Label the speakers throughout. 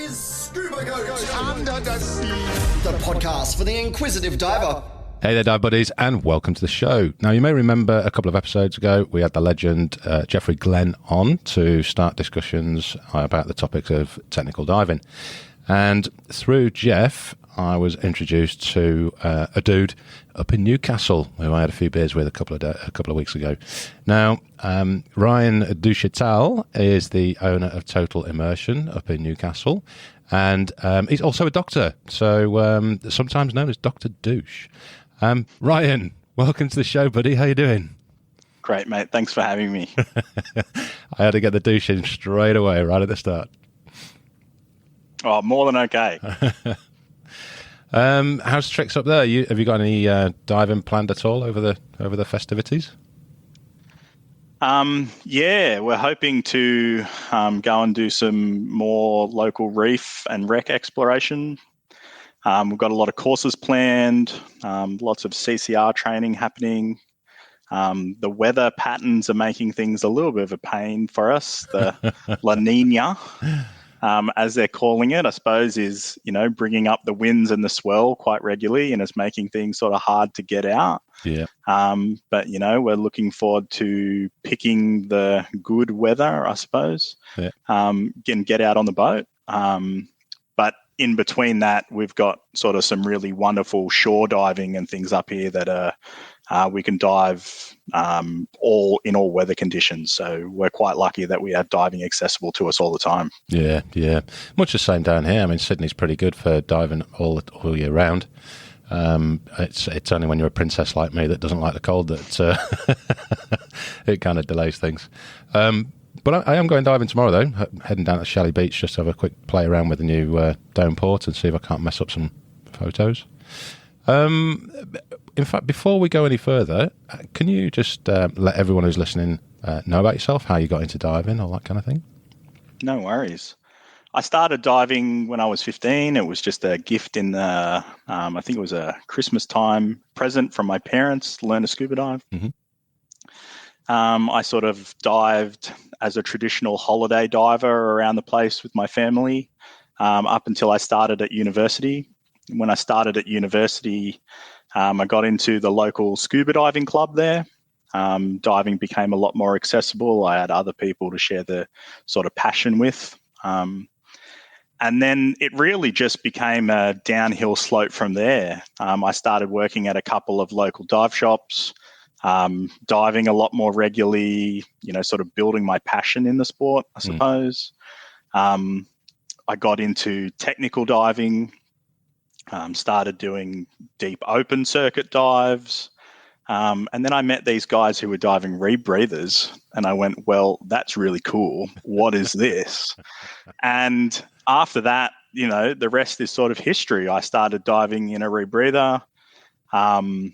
Speaker 1: is Scuba Goat Under the Sea, the podcast for the inquisitive diver.
Speaker 2: Hey there, dive buddies, and welcome to the show. Now, you may remember a couple of episodes ago, we had the legend Jeffrey Glenn on to start discussions about the topics of technical diving. And through Jeff, I was introduced to a dude up in Newcastle who I had a few beers with a couple of weeks ago. Now, Ryan Duchatel is the owner of Total Immersion up in Newcastle, and he's also a doctor, so sometimes known as Dr. Douche. Ryan, welcome to the show, buddy. How you doing?
Speaker 3: Great, mate. Thanks for having me.
Speaker 2: I had to get the douche in straight away, right at the start.
Speaker 3: Oh, more than okay.
Speaker 2: How's tricks up there? Have you got any diving planned at all over the festivities?
Speaker 3: Yeah, we're hoping to go and do some more local reef and wreck exploration. We've got a lot of courses planned, lots of CCR training happening. The weather patterns are making things a little bit of a pain for us. The La Nina, as they're calling it, I suppose, is, bringing up the winds and the swell quite regularly, and it's making things sort of hard to get out.
Speaker 2: Yeah.
Speaker 3: But, we're looking forward to picking the good weather, I suppose, get out on the boat. But in between that, we've got sort of some really wonderful shore diving and things up here that we can dive all weather conditions. So we're quite lucky that we have diving accessible to us all the time.
Speaker 2: Yeah. Much the same down here. I mean, Sydney's pretty good for diving all year round. It's only when you're a princess like me that doesn't like the cold that it kind of delays things. But I am going diving tomorrow, though, heading down to Shelley Beach just to have a quick play around with the new dome port and see if I can't mess up some photos. In fact, before we go any further, can you just let everyone who's listening know about yourself, how you got into diving, all that kind of thing?
Speaker 3: No worries. I started diving when I was 15. It was just a gift in the, I think it was a Christmas time present from my parents to learn to scuba dive. Mm-hmm. I sort of dived as a traditional holiday diver around the place with my family up until I started at university. When I started at university, I got into the local scuba diving club there. Diving became a lot more accessible. I had other people to share the sort of passion with. And then it really just became a downhill slope from there. I started working at a couple of local dive shops, diving a lot more regularly, sort of building my passion in the sport, I suppose. I got into technical diving, started doing deep open circuit dives. And then I met these guys who were diving rebreathers, and I went, well, that's really cool. What is this? And after that, the rest is sort of history. I started diving in a rebreather. The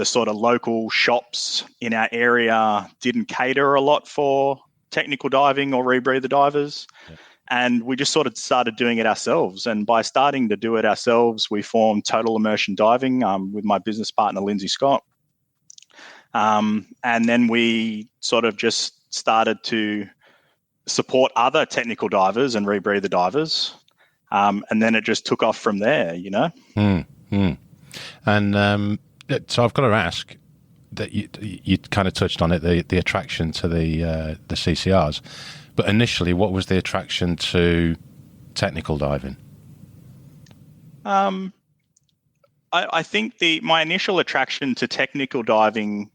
Speaker 3: sort of local shops in our area didn't cater a lot for technical diving or rebreather divers. Yeah. And we just sort of started doing it ourselves. And by starting to do it ourselves, we formed Total Immersion Diving with my business partner, Lindsay Scott. And then we sort of just started to support other technical divers and rebreather divers. And then it just took off from there,
Speaker 2: And so I've got to ask that you kind of touched on it, the attraction to the CCRs. But initially, what was the attraction to technical diving?
Speaker 3: I think my initial attraction to technical diving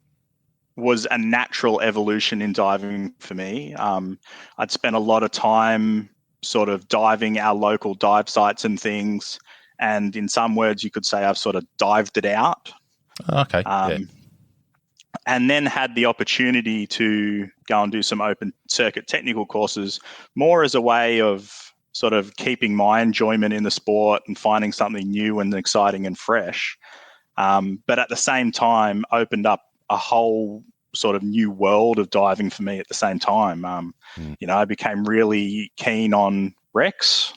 Speaker 3: was a natural evolution in diving for me. I'd spent a lot of time sort of diving our local dive sites and things, and in some words, you could say I've sort of dived it out.
Speaker 2: Okay.
Speaker 3: And then had the opportunity to go and do some open circuit technical courses, more as a way of sort of keeping my enjoyment in the sport and finding something new and exciting and fresh. But at the same time, opened up a whole sort of new world of diving for me at the same time. I became really keen on wrecks.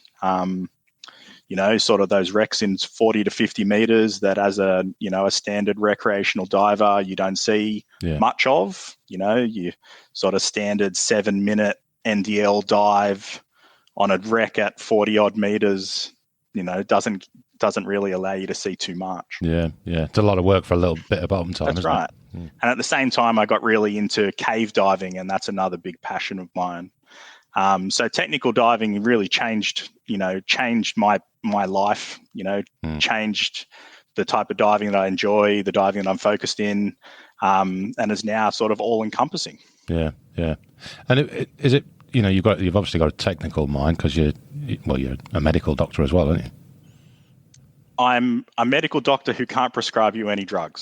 Speaker 3: Sort of those wrecks in 40 to 50 meters that as a standard recreational diver, you don't see much of, you sort of standard 7-minute NDL dive on a wreck at 40 odd meters, doesn't really allow you to see too much.
Speaker 2: Yeah. It's a lot of work for a little bit of bottom time.
Speaker 3: That's
Speaker 2: isn't
Speaker 3: right.
Speaker 2: it? Mm.
Speaker 3: And at the same time, I got really into cave diving, and that's another big passion of mine. So technical diving really changed my life, changed the type of diving that I enjoy, the diving that I'm focused in, and is now sort of all encompassing.
Speaker 2: Yeah. And is it, you've obviously got a technical mind because you're a medical doctor as well, aren't you?
Speaker 3: I'm a medical doctor who can't prescribe you any drugs.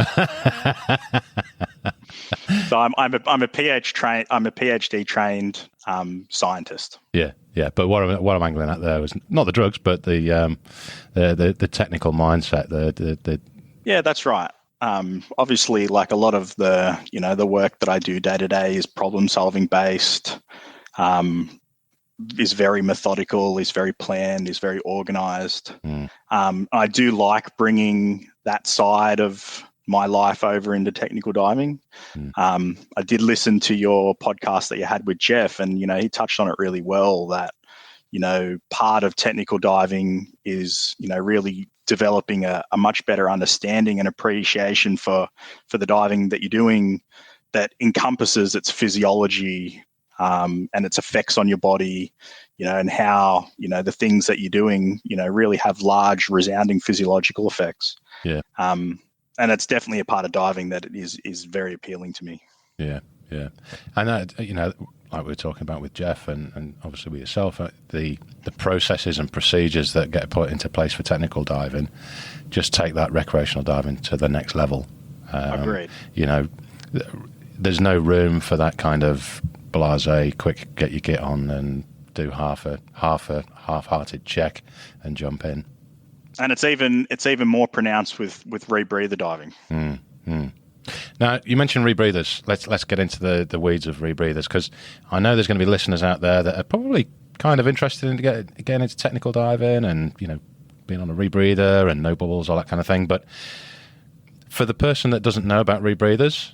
Speaker 3: So I'm a PhD trained scientist.
Speaker 2: Yeah. But what I'm angling at there was not the drugs, but the technical mindset.
Speaker 3: Yeah, that's right. Obviously, like a lot of the work that I do day to day is problem solving based. Is very methodical, is very planned, is very organized. I do like bringing that side of my life over into technical diving. I did listen to your podcast that you had with Jeff, and he touched on it really well, that part of technical diving is really developing a much better understanding and appreciation for the diving that you're doing, that encompasses its physiology and its effects on your body, and how the things that you're doing really have large resounding physiological effects.
Speaker 2: Yeah.
Speaker 3: And it's definitely a part of diving that is very appealing to me.
Speaker 2: Yeah. And like we were talking about with Jeff and obviously with yourself, the processes and procedures that get put into place for technical diving just take that recreational diving to the next level.
Speaker 3: Agreed.
Speaker 2: There's no room for that kind of blasé, quick, get your kit on and do half-hearted check and jump in.
Speaker 3: And it's even more pronounced with rebreather diving.
Speaker 2: Now, you mentioned rebreathers. Let's get into the weeds of rebreathers, because I know there's going to be listeners out there that are probably kind of interested in getting into technical diving and being on a rebreather and no bubbles, all that kind of thing. But for the person that doesn't know about rebreathers,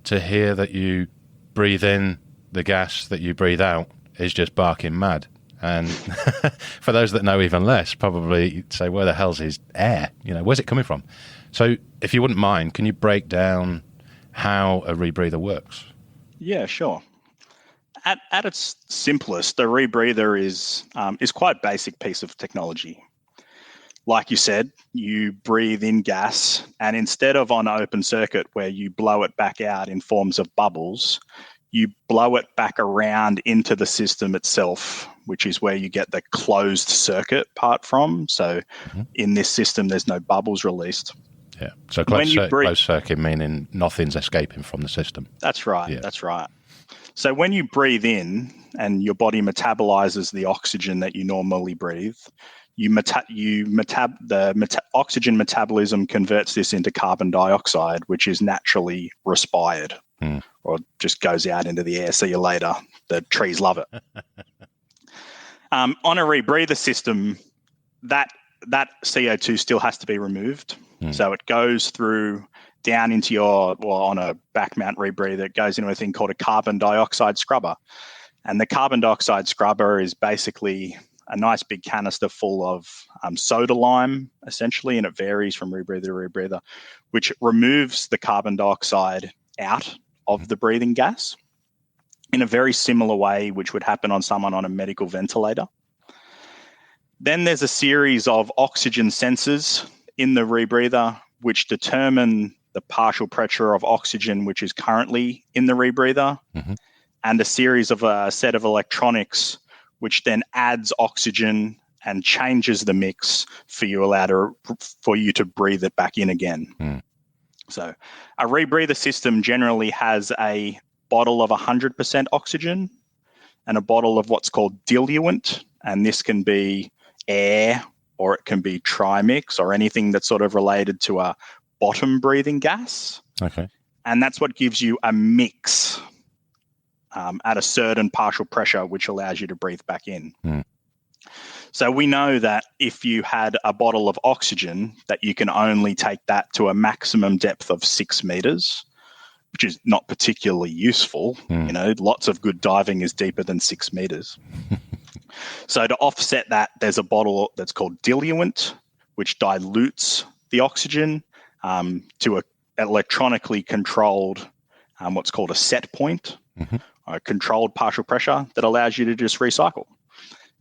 Speaker 2: to hear that you breathe in the gas that you breathe out is just barking mad. And for those that know even less, probably say, where the hell's his air? Where's it coming from? So if you wouldn't mind, can you break down how a rebreather works? Yeah,
Speaker 3: sure. At its simplest, the rebreather is quite a basic piece of technology. Like you said, you breathe in gas, and instead of on open circuit where you blow it back out in forms of bubbles, you blow it back around into the system itself, which is where you get the closed circuit part from. So in this system, there's no bubbles released.
Speaker 2: Yeah. So closed circuit meaning nothing's escaping from the system.
Speaker 3: That's right. Yeah. That's right. So when you breathe in and your body metabolizes the oxygen that you normally breathe, oxygen metabolism converts this into carbon dioxide, which is naturally respired. Or just goes out into the air. See you later. The trees love it. On a rebreather system, that CO2 still has to be removed. So it goes through down into on a back mount rebreather, it goes into a thing called a carbon dioxide scrubber. And the carbon dioxide scrubber is basically a nice big canister full of soda lime, essentially, and it varies from rebreather to rebreather, which removes the carbon dioxide out of the breathing gas in a very similar way which would happen on someone on a medical ventilator. Then there's a series of oxygen sensors in the rebreather which determine the partial pressure of oxygen which is currently in the rebreather, and a series of a set of electronics which then adds oxygen and changes the mix for you to breathe it back in again. So a rebreather system generally has a bottle of 100% oxygen and a bottle of what's called diluent, and this can be air or it can be trimix or anything that's sort of related to a bottom breathing gas.
Speaker 2: Okay.
Speaker 3: And that's what gives you a mix at a certain partial pressure, which allows you to breathe back in. So we know that if you had a bottle of oxygen, that you can only take that to a maximum depth of 6 meters, which is not particularly useful. Lots of good diving is deeper than 6 meters. So to offset that, there's a bottle that's called diluent, which dilutes the oxygen to a electronically controlled, what's called a set point, a controlled partial pressure that allows you to just recycle.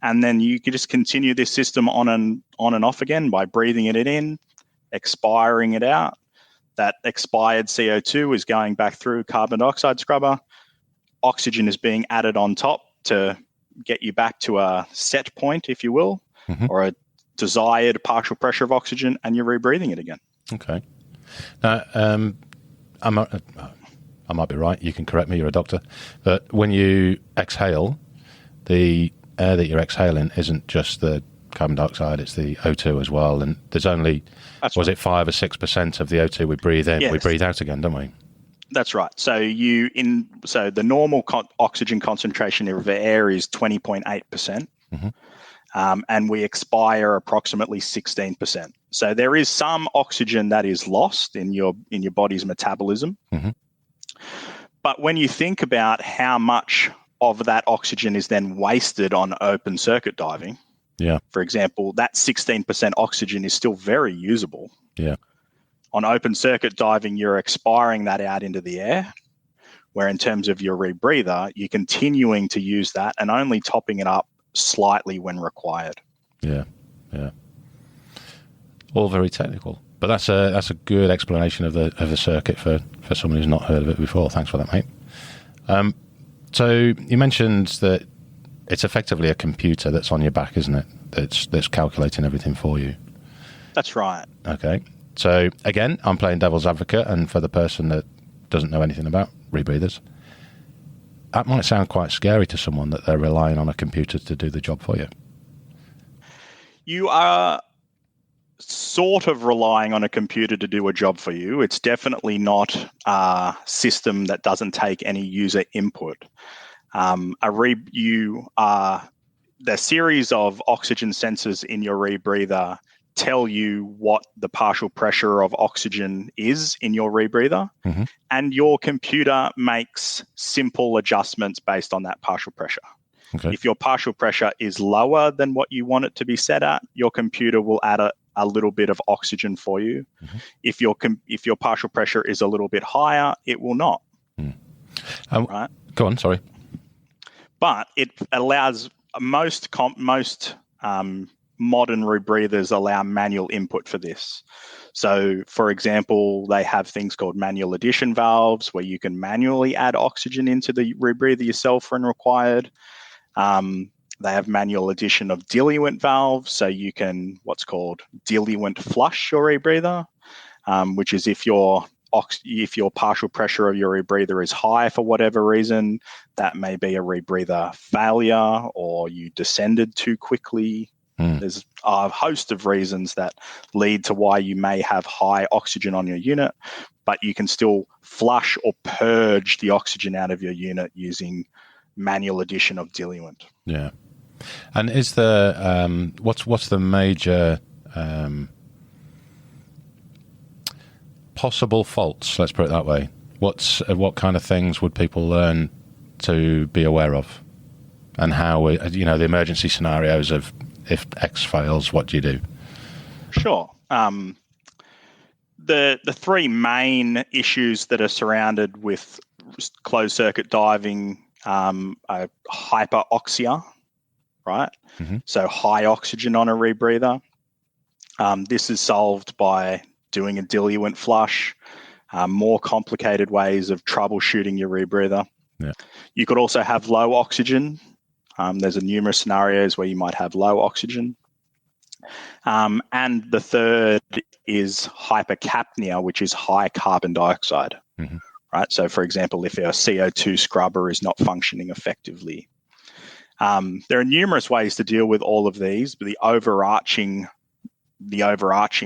Speaker 3: And then you can just continue this system on and off again by breathing it in, expiring it out. That expired CO2 is going back through carbon dioxide scrubber. Oxygen is being added on top to get you back to a set point, if you will, or a desired partial pressure of oxygen, and you're rebreathing it again.
Speaker 2: Okay. Now, I might be right. You can correct me. You're a doctor. But when you exhale, the air that you're exhaling isn't just the carbon dioxide, it's the O2 as well. And there's only, it 5 or 6% of the O2 we breathe in, we breathe out again, don't we?
Speaker 3: That's right. So the normal oxygen concentration of air is 20.8%, and we expire approximately 16%. So there is some oxygen that is lost in your body's metabolism. But when you think about how much of that oxygen is then wasted on open circuit diving, for example, that 16% oxygen is still very usable. On open circuit diving, you're expiring that out into the air, where in terms of your rebreather, you're continuing to use that and only topping it up slightly when required.
Speaker 2: All very technical, but that's a good explanation of the circuit for someone who's not heard of it before. Thanks for that, mate. So you mentioned that it's effectively a computer that's on your back, isn't it? That's calculating everything for you.
Speaker 3: That's right.
Speaker 2: Okay. So again, I'm playing devil's advocate, and for the person that doesn't know anything about rebreathers, that might sound quite scary to someone that they're relying on a computer to do the job for you.
Speaker 3: You are sort of relying on a computer to do a job for you. It's definitely not a system that doesn't take any user input. The series of oxygen sensors in your rebreather tell you what the partial pressure of oxygen is in your rebreather, and your computer makes simple adjustments based on that partial pressure. If your partial pressure is lower than what you want it to be set at, your computer will add a little bit of oxygen for you. If your partial pressure is a little bit higher, it will not. Right?
Speaker 2: Go on, sorry.
Speaker 3: But it allows most modern rebreathers allow manual input for this. So, for example, they have things called manual addition valves where you can manually add oxygen into the rebreather yourself when required. They have manual addition of diluent valves, so you can what's called diluent flush your rebreather, which is if your partial pressure of your rebreather is high for whatever reason, that may be a rebreather failure or you descended too quickly. There's a host of reasons that lead to why you may have high oxygen on your unit, but you can still flush or purge the oxygen out of your unit using manual addition of diluent.
Speaker 2: Yeah. And is there what's the major possible faults? Let's put it that way. What kind of things would people learn to be aware of, and how the emergency scenarios of if X fails, what do you do? Sure.
Speaker 3: The three main issues that are surrounded with closed circuit diving are hyperoxia, right? So high oxygen on a rebreather. This is solved by doing a diluent flush, more complicated ways of troubleshooting your rebreather. You could also have low oxygen. There's numerous scenarios where you might have low oxygen. And the third is hypercapnia, which is high carbon dioxide. Right? So, for example, if our CO2 scrubber is not functioning effectively. There are numerous ways to deal with all of these, but the overarching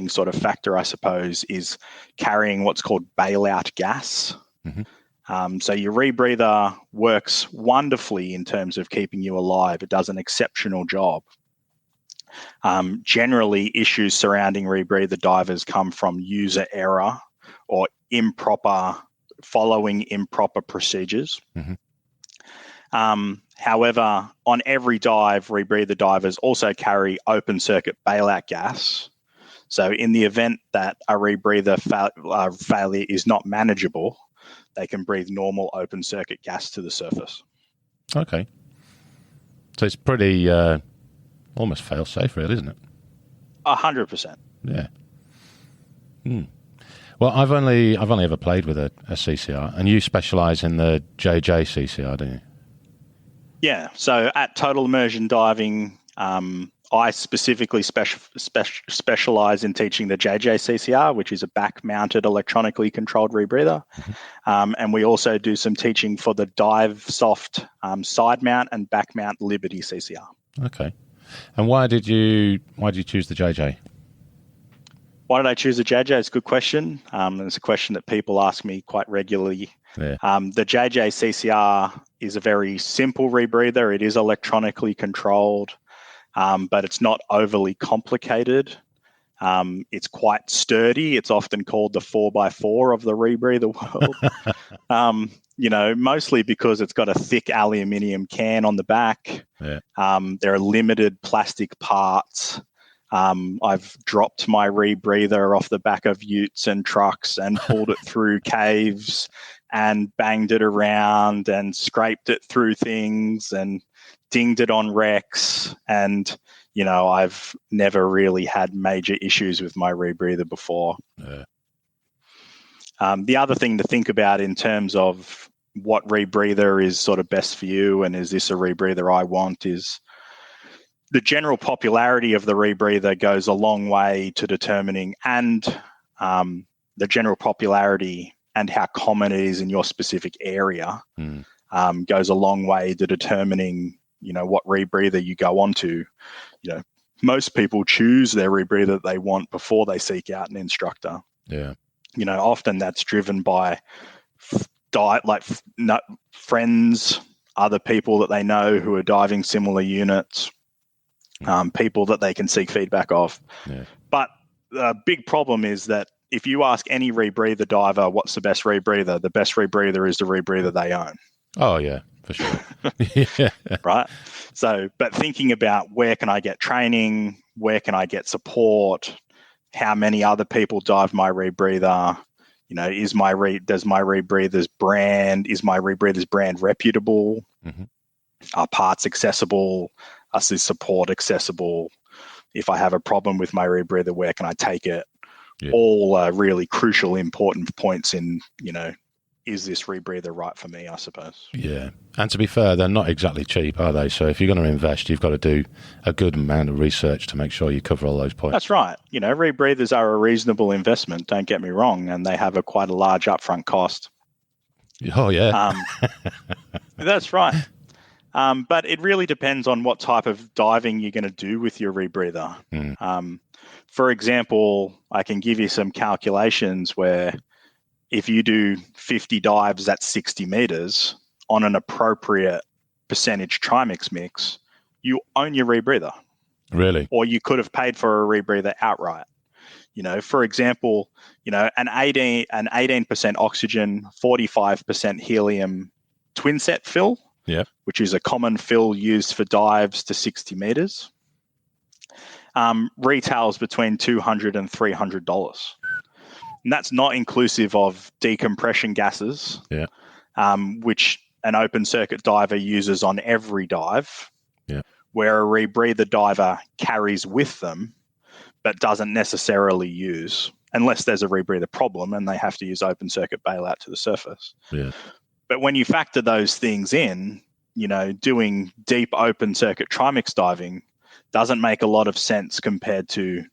Speaker 3: sort of factor, I suppose, is carrying what's called bailout gas. So your rebreather works wonderfully in terms of keeping you alive. It does an exceptional job. Generally, issues surrounding rebreather divers come from user error or following improper procedures. However, on every dive, rebreather divers also carry open circuit bailout gas. So in the event that a rebreather failure is not manageable, they can breathe normal open circuit gas to the surface.
Speaker 2: Okay. So it's pretty almost fail safe, really, isn't it?
Speaker 3: 100%.
Speaker 2: Yeah. Well, I've only ever played with a CCR, and you specialise in the JJ CCR, don't you?
Speaker 3: Yeah. So at Total Immersion Diving, I specifically specialize in teaching the JJ CCR, which is a back-mounted electronically controlled rebreather. And we also do some teaching for the DiveSoft side mount and back mount Liberty CCR.
Speaker 2: Okay. And why did you choose the JJ?
Speaker 3: Why did I choose the JJ? It's a good question. It's a question that people ask me quite regularly.
Speaker 2: Yeah.
Speaker 3: The JJ CCR is a very simple rebreather. It is electronically controlled, but it's not overly complicated. It's quite sturdy. It's often called the 4x4 of the rebreather world. Mostly because it's got a thick aluminium can on the back.
Speaker 2: Yeah.
Speaker 3: There are limited plastic parts. I've dropped my rebreather off the back of utes and trucks and pulled it through caves and banged it around and scraped it through things and dinged it on wrecks. And, I've never really had major issues with my rebreather before.
Speaker 2: Yeah.
Speaker 3: The other thing to think about in terms of what rebreather is sort of best for you and is this a rebreather I want is the general popularity of the rebreather goes a long way to determining and the general popularity and how common it is in your specific area goes a long way to determining, what rebreather you go on to. Most people choose their rebreather that they want before they seek out an instructor.
Speaker 2: Yeah.
Speaker 3: Often that's driven by friends, other people that they know who are diving similar units, people that they can seek feedback of.
Speaker 2: Yeah.
Speaker 3: But the big problem is that if you ask any rebreather diver what's the best rebreather, the best rebreather is the rebreather they own.
Speaker 2: Oh, yeah, for sure. Yeah.
Speaker 3: Right? So, but thinking about where can I get training, where can I get support, how many other people dive my rebreather, is my rebreather's brand reputable? Are parts accessible? Is the support accessible? If I have a problem with my rebreather, where can I take it? Yeah. All really crucial, important points in, is this rebreather right for me, I suppose?
Speaker 2: Yeah. And to be fair, they're not exactly cheap, are they? So if you're going to invest, you've got to do a good amount of research to make sure you cover all those points.
Speaker 3: That's right. Rebreathers are a reasonable investment, don't get me wrong, and they have quite a large upfront cost.
Speaker 2: Oh, yeah.
Speaker 3: That's right. But it really depends on what type of diving you're going to do with your rebreather. For example, I can give you some calculations where if you do 50 dives at 60 meters on an appropriate percentage trimix mix, you own your rebreather.
Speaker 2: Really?
Speaker 3: Or you could have paid for a rebreather outright. For example, an 18% oxygen, 45% helium twin set fill, which is a common fill used for dives to 60 meters, retails between $200 and $300. And that's not inclusive of decompression gases, which an open circuit diver uses on every dive, where a rebreather diver carries with them, but doesn't necessarily use, unless there's a rebreather problem and they have to use open circuit bailout to the surface.
Speaker 2: Yeah.
Speaker 3: But when you factor those things in, doing deep open circuit trimix diving doesn't make a lot of sense compared to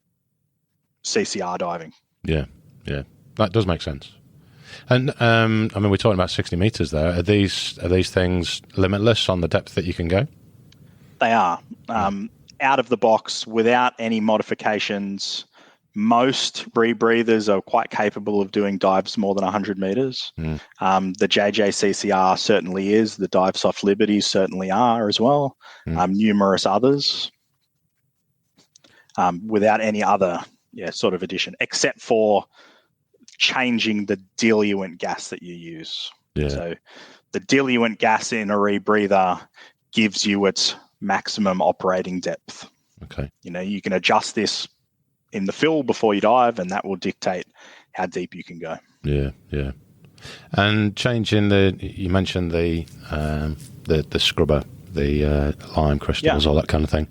Speaker 3: CCR diving.
Speaker 2: Yeah. Yeah, that does make sense. And we're talking about 60 meters there. Are these things limitless on the depth that you can go?
Speaker 3: They are. Out of the box, without any modifications, most rebreathers are quite capable of doing dives more than 100 meters. The JJ CCR certainly is. The DiveSoft Liberties certainly are as well. Numerous others. Without any other sort of addition, except for changing the diluent gas that you use. So the diluent gas in a rebreather gives you its maximum operating depth.
Speaker 2: Okay.
Speaker 3: You can adjust this in the fill before you dive, and that will dictate how deep you can go.
Speaker 2: Yeah, yeah. And changing you mentioned the scrubber, the lime crystals, all that kind of thing.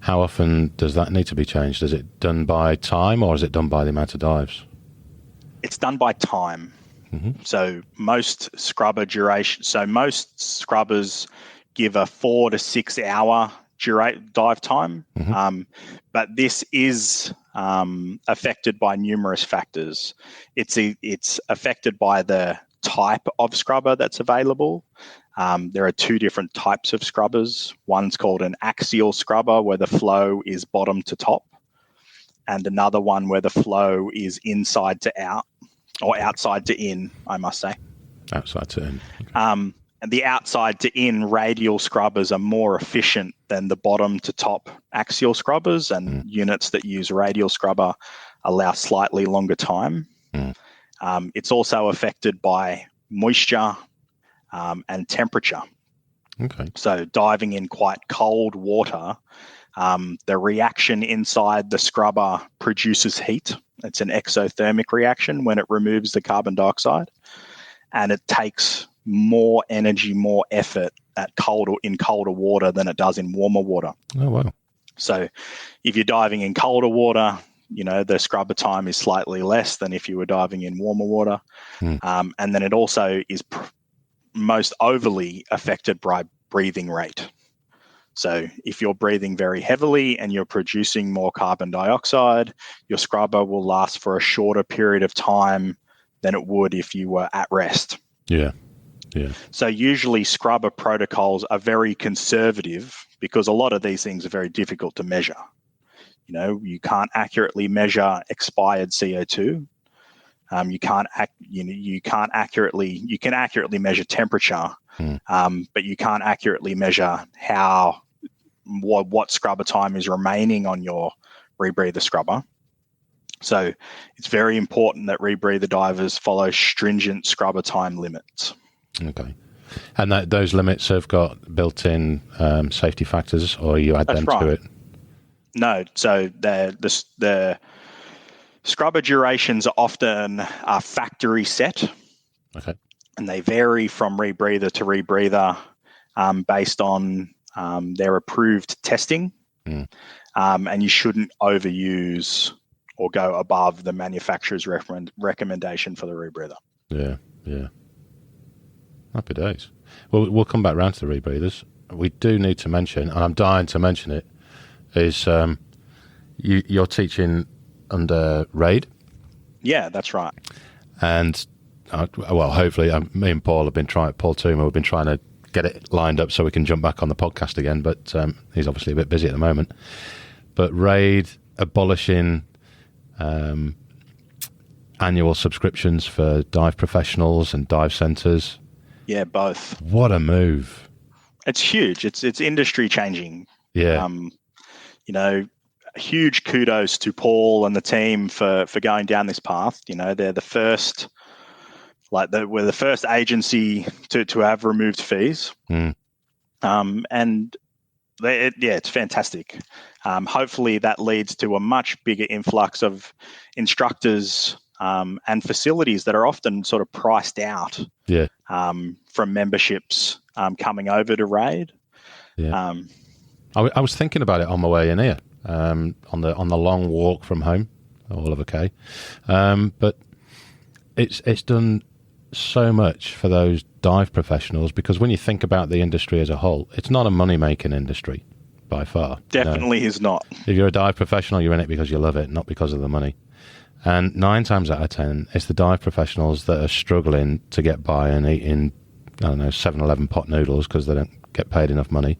Speaker 2: How often does that need to be changed? Is it done by time, or is it done by the amount of dives?
Speaker 3: It's done by time. Mm-hmm. So most scrubbers give a 4 to 6 hour dive time. Mm-hmm. But this is affected by numerous factors. It's affected by the type of scrubber that's available. There are 2 different types of scrubbers. One's called an axial scrubber, where the flow is bottom to top, and another one where the flow is inside to out, or outside to in, I must say.
Speaker 2: Outside to in.
Speaker 3: And the outside to in radial scrubbers are more efficient than the bottom to top axial scrubbers, and units that use radial scrubber allow slightly longer time. It's also affected by moisture and temperature.
Speaker 2: Okay.
Speaker 3: So diving in quite cold water, the reaction inside the scrubber produces heat. It's an exothermic reaction when it removes the carbon dioxide, and it takes more energy, more effort in colder water than it does in warmer water.
Speaker 2: Oh, wow.
Speaker 3: So if you're diving in colder water, the scrubber time is slightly less than if you were diving in warmer water. And then it also is most overly affected by breathing rate. So if you're breathing very heavily and you're producing more carbon dioxide, your scrubber will last for a shorter period of time than it would if you were at rest.
Speaker 2: Yeah. Yeah.
Speaker 3: So usually scrubber protocols are very conservative because a lot of these things are very difficult to measure. You can't accurately measure expired CO2. You can accurately measure temperature, but you can't accurately measure what scrubber time is remaining on your rebreather scrubber. So it's very important that rebreather divers follow stringent scrubber time limits.
Speaker 2: Okay. And those limits have got built-in safety factors, or you add them to it?
Speaker 3: No. So the scrubber durations are often factory set. Okay. And they vary from rebreather to rebreather based on their approved testing. And you shouldn't overuse or go above the manufacturer's recommendation for the rebreather.
Speaker 2: Yeah, yeah. Happy days. Well, we'll come back round to the rebreathers. We do need to mention, and I'm dying to mention it, is you're teaching under RAID.
Speaker 3: Yeah, that's right.
Speaker 2: And, hopefully, me and Paul Toomer, we've been trying to get it lined up so we can jump back on the podcast again, but he's obviously a bit busy at the moment. But RAID abolishing annual subscriptions for dive professionals and dive centres.
Speaker 3: Yeah, both.
Speaker 2: What a move.
Speaker 3: It's huge. It's industry changing.
Speaker 2: Yeah.
Speaker 3: Huge kudos to Paul and the team for going down this path. They're the first, we're the first agency to have removed fees. And it's fantastic. Hopefully that leads to a much bigger influx of instructors and facilities that are often sort of priced out from memberships coming over to RAID.
Speaker 2: Yeah. I was thinking about it on my way in here, on the long walk from home, all of okay. But it's done so much for those dive professionals, because when you think about the industry as a whole, it's not a money-making industry by far.
Speaker 3: Definitely is not. If
Speaker 2: you're a dive professional, you're in it because you love it, not because of the money. And 9 times out of 10, it's the dive professionals that are struggling to get by and eating, 7-Eleven pot noodles because they don't get paid enough money.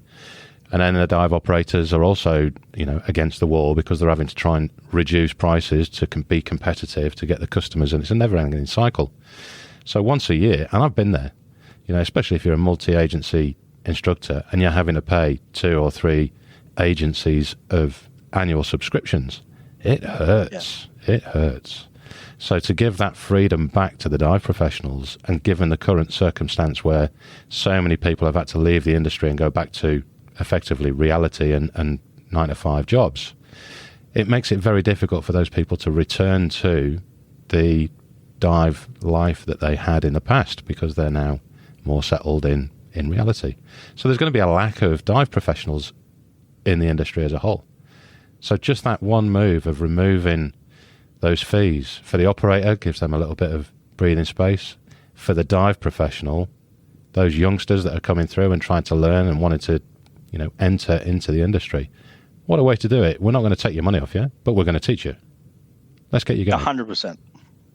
Speaker 2: And then the dive operators are also, against the wall because they're having to try and reduce prices to be competitive to get the customers, and it's a never-ending cycle. So once a year, and I've been there, especially if you're a multi-agency instructor and you're having to pay 2 or 3 agencies of annual subscriptions, it hurts. Yeah. It hurts. So to give that freedom back to the dive professionals, and given the current circumstance where so many people have had to leave the industry and go back to effectively reality and 9-to-5 jobs, it makes it very difficult for those people to return to the dive life that they had in the past, because they're now more settled in reality. So there's going to be a lack of dive professionals in the industry as a whole. So just that one move of removing those fees for the operator gives them a little bit of breathing space. For the dive professional, those youngsters that are coming through and trying to learn and wanting to, enter into the industry, what a way to do it. We're not going to take your money off you, but we're going to teach you. Let's get you going.
Speaker 3: 100%.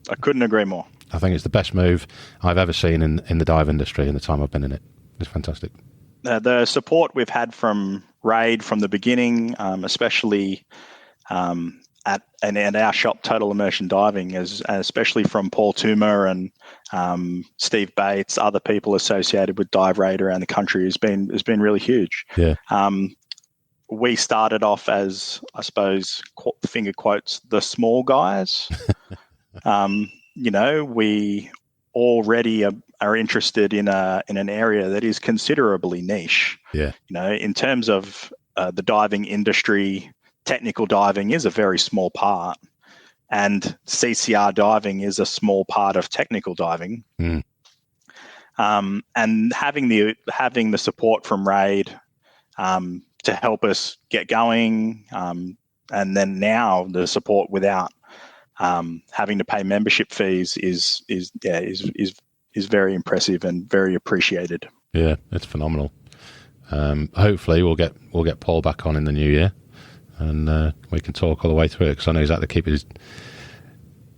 Speaker 3: I couldn't agree more.
Speaker 2: I think it's the best move I've ever seen in the dive industry in the time I've been in it. It's fantastic.
Speaker 3: The support we've had from RAID from the beginning, especially at our shop, Total Immersion Diving, especially from Paul Toomer and Steve Bates, other people associated with Dive RAID around the country, has been really huge.
Speaker 2: Yeah.
Speaker 3: We started off as, I suppose, finger quotes, the small guys. We already are interested in an area that is considerably niche.
Speaker 2: Yeah.
Speaker 3: In terms of the diving industry, technical diving is a very small part, and CCR diving is a small part of technical diving.
Speaker 2: Mm.
Speaker 3: And having the support from RAID to help us get going, and then now the support without having to pay membership fees is very impressive and very appreciated.
Speaker 2: Yeah, it's phenomenal. Hopefully we'll get Paul back on in the new year, and we can talk all the way through it, because I know he's had to keep his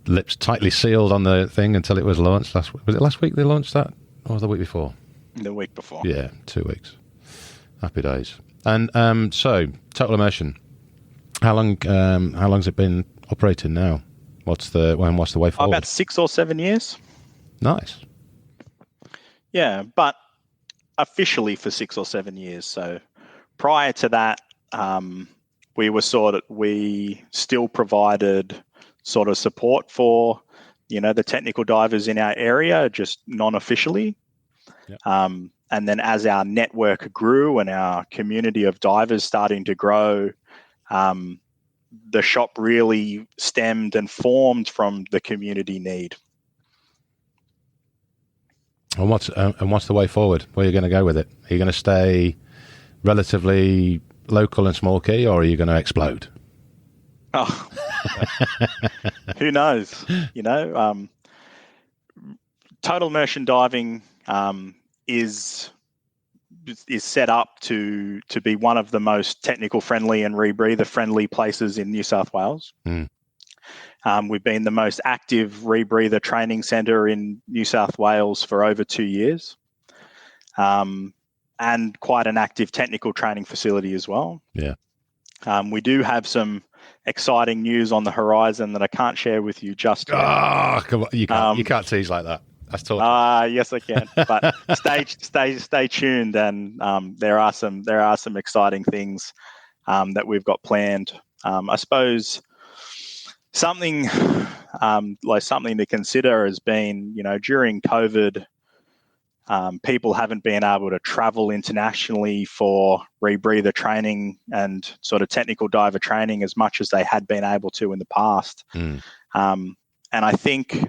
Speaker 2: lips tightly sealed on the thing until it was launched. Was it last week they launched that, or was it the week before?
Speaker 3: The week before.
Speaker 2: Yeah, 2 weeks. Happy days. And so Total Immersion, how long's it been operating now? What's the way forward?
Speaker 3: About 6 or 7 years.
Speaker 2: Nice.
Speaker 3: Yeah, but officially for 6 or 7 years. So prior to that, we still provided sort of support for, the technical divers in our area, just non-officially. Yep. And then as our network grew and our community of divers starting to grow, the shop really stemmed and formed from the community need.
Speaker 2: And what's the way forward? Where are you going to go with it? Are you going to stay relatively local and small key, or are you going to explode?
Speaker 3: Oh, who knows? Total Immersion Diving is set up to be one of the most technical friendly and rebreather friendly places in New South Wales.
Speaker 2: Mm.
Speaker 3: We've been the most active rebreather training centre in New South Wales for over 2 years, and quite an active technical training facility as well.
Speaker 2: Yeah.
Speaker 3: We do have some exciting news on the horizon that I can't share with you just yet.
Speaker 2: Oh, come on. You can't tease like that. That's talking.
Speaker 3: Yes, I can. But stay tuned, and there are some exciting things that we've got planned. I suppose something to consider has been, during COVID, people haven't been able to travel internationally for rebreather training and sort of technical diver training as much as they had been able to in the past.
Speaker 2: Mm.
Speaker 3: And I think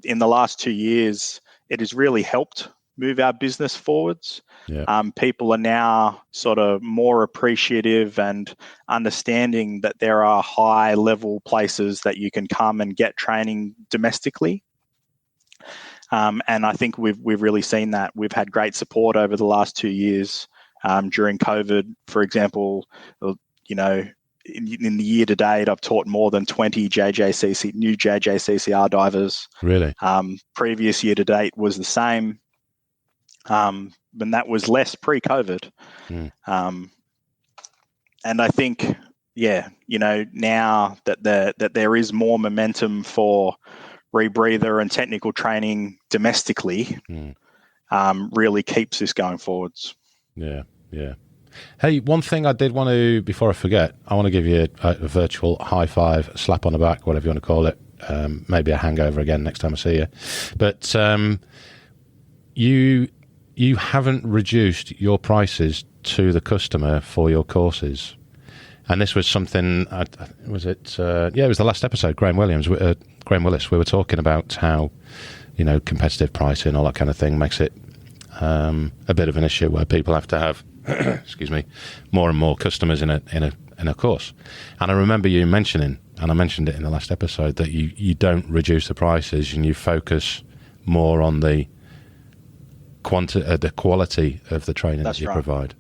Speaker 3: in the last 2 years, it has really helped move our business forwards.
Speaker 2: Yeah.
Speaker 3: People are now sort of more appreciative and understanding that there are high level places that you can come and get training domestically. And I think we've really seen that. We've had great support over the last 2 years. During COVID, for example, in the year to date, I've taught more than 20 new JJCCR divers.
Speaker 2: Really?
Speaker 3: Previous year to date was the same. And that was less pre-COVID.
Speaker 2: Mm.
Speaker 3: And I think, now that there is more momentum for rebreather and technical training domestically, really keeps this going forwards.
Speaker 2: Yeah, yeah. Hey, one thing I did want to, before I forget, I want to give you a virtual high five, slap on the back, whatever you want to call it, maybe a hangover again next time I see you. But you haven't reduced your prices to the customer for your courses. And this was something, it was the last episode, Graham Willis, we were talking about how, competitive pricing, all that kind of thing makes it a bit of an issue where people have to have, excuse me, more and more customers in a course. And I remember you mentioning, and I mentioned it in the last episode, that you don't reduce the prices and you focus more on the quality of the training that you provide.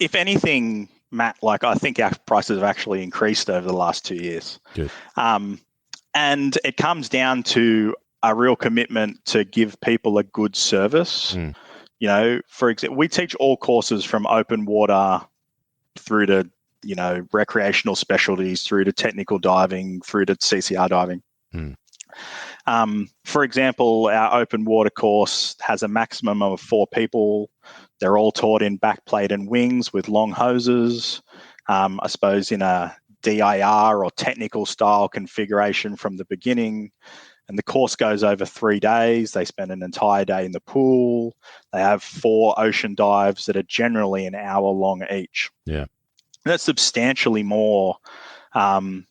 Speaker 3: If anything, Matt, I think our prices have actually increased over the last 2 years.
Speaker 2: Good.
Speaker 3: And it comes down to a real commitment to give people a good service. For example, we teach all courses from open water through to, recreational specialties, through to technical diving, through to CCR diving. For example, our open water course has a maximum of 4 people. They're all taught in backplate and wings with long hoses, I suppose in a DIR or technical style configuration from the beginning. And the course goes over 3 days. They spend an entire day in the pool. They have 4 ocean dives that are generally an hour long each.
Speaker 2: Yeah.
Speaker 3: And that's substantially more than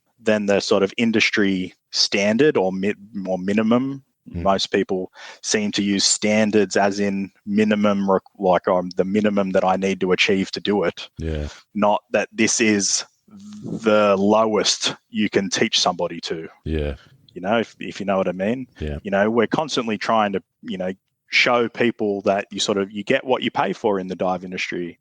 Speaker 3: the sort of industry standard or minimum. Most people seem to use standards as in minimum, the minimum that I need to achieve to do it.
Speaker 2: Yeah.
Speaker 3: Not that this is the lowest you can teach somebody to.
Speaker 2: Yeah.
Speaker 3: If you know what I mean.
Speaker 2: Yeah.
Speaker 3: We're constantly trying to, show people that you get what you pay for in the dive industry.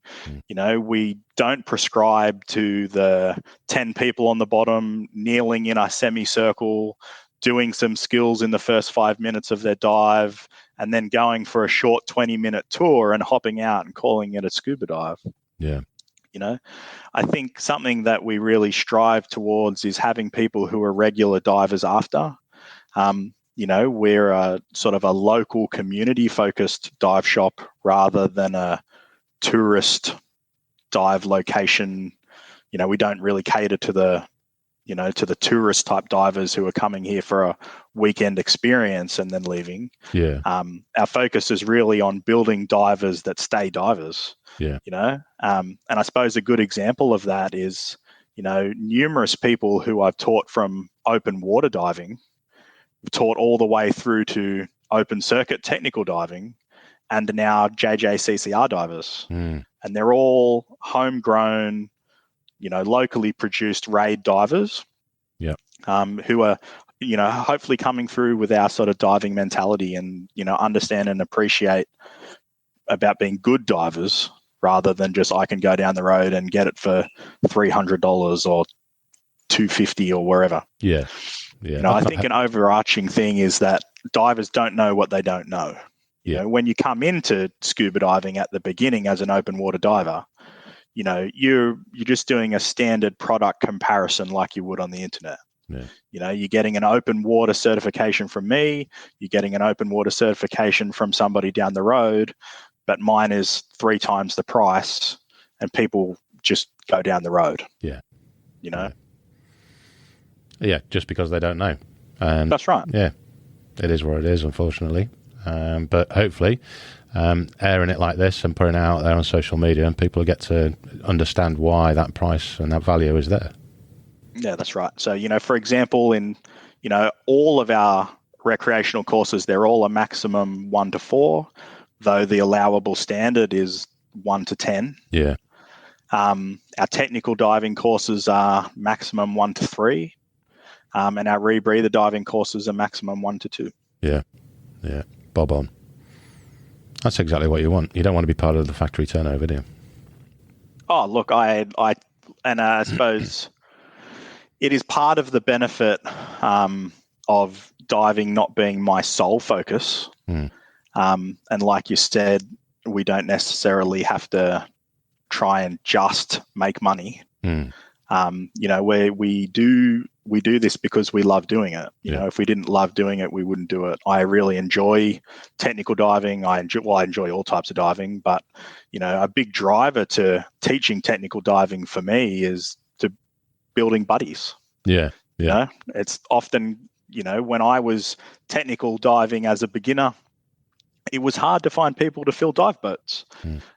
Speaker 3: We don't prescribe to the 10 people on the bottom kneeling in a semicircle, doing some skills in the first 5 minutes of their dive, and then going for a short 20-minute tour and hopping out and calling it a scuba dive.
Speaker 2: Yeah.
Speaker 3: I think something that we really strive towards is having people who are regular divers after. We're a sort of a local community-focused dive shop rather than a tourist dive location. We don't really cater to the tourist type divers who are coming here for a weekend experience and then leaving.
Speaker 2: Yeah.
Speaker 3: Our focus is really on building divers that stay divers.
Speaker 2: Yeah.
Speaker 3: And I suppose a good example of that is, numerous people who I've taught from open water diving, taught all the way through to open circuit technical diving, and are now JJCCR divers. And they're all homegrown, locally produced raid divers.
Speaker 2: Yeah.
Speaker 3: Who are, hopefully coming through with our sort of diving mentality and, understand and appreciate about being good divers rather than just I can go down the road and get it for $300 or $250 or wherever.
Speaker 2: Yeah. Yeah.
Speaker 3: I think an overarching thing is that divers don't know what they don't know.
Speaker 2: Yeah.
Speaker 3: When you come into scuba diving at the beginning as an open water diver, you're just doing a standard product comparison like you would on the internet.
Speaker 2: Yeah.
Speaker 3: You're getting an open water certification from me, you're getting an open water certification from somebody down the road, but mine is 3 times the price and people just go down the road.
Speaker 2: Yeah.
Speaker 3: Yeah,
Speaker 2: just because they don't know. And
Speaker 3: that's right.
Speaker 2: Yeah. It is what it is, unfortunately. But hopefully, airing it like this and putting it out there on social media, and people get to understand why that price and that value is there.
Speaker 3: Yeah, that's right. So, for example, in, all of our recreational courses, they're all a maximum 1 to 4, though the allowable standard is 1 to 10.
Speaker 2: Yeah.
Speaker 3: Our technical diving courses are maximum 1 to 3. And our rebreather diving courses are maximum 1 to 2.
Speaker 2: Yeah. Yeah. Bob on. That's exactly what you want. You don't want to be part of the factory turnover, do you?
Speaker 3: Oh, look, I suppose it is part of the benefit of diving not being my sole focus. And like you said, we don't necessarily have to try and just make money. Where we do this because we love doing it. If we didn't love doing it, we wouldn't do it. I really enjoy technical diving. I enjoy all types of diving, but a big driver to teaching technical diving for me is to building buddies.
Speaker 2: Yeah.
Speaker 3: You know, it's often, when I was technical diving as a beginner, it was hard to find people to fill dive boats.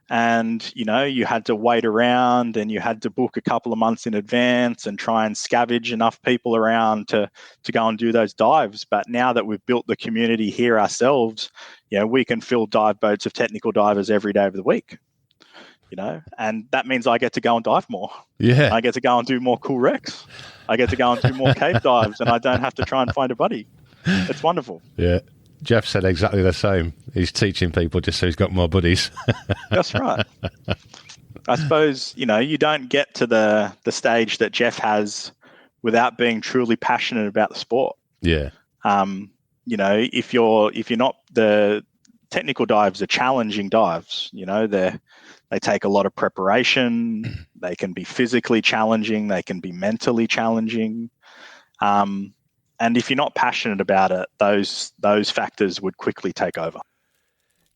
Speaker 3: And, you had to wait around and you had to book a couple of months in advance and try and scavenge enough people around to go and do those dives. But now that we've built the community here ourselves, we can fill dive boats of technical divers every day of the week, and that means I get to go and dive more.
Speaker 2: Yeah.
Speaker 3: I get to go and do more cool wrecks. I get to go and do more cave dives and I don't have to try and find a buddy. It's wonderful.
Speaker 2: Yeah. Jeff said exactly the same. He's teaching people just so he's got more buddies.
Speaker 3: That's right. I suppose, you don't get to the stage that Jeff has without being truly passionate about the sport.
Speaker 2: Yeah.
Speaker 3: If you're not, the technical dives are challenging dives, they take a lot of preparation. They can be physically challenging. They can be mentally challenging. And if you're not passionate about it, those factors would quickly take over.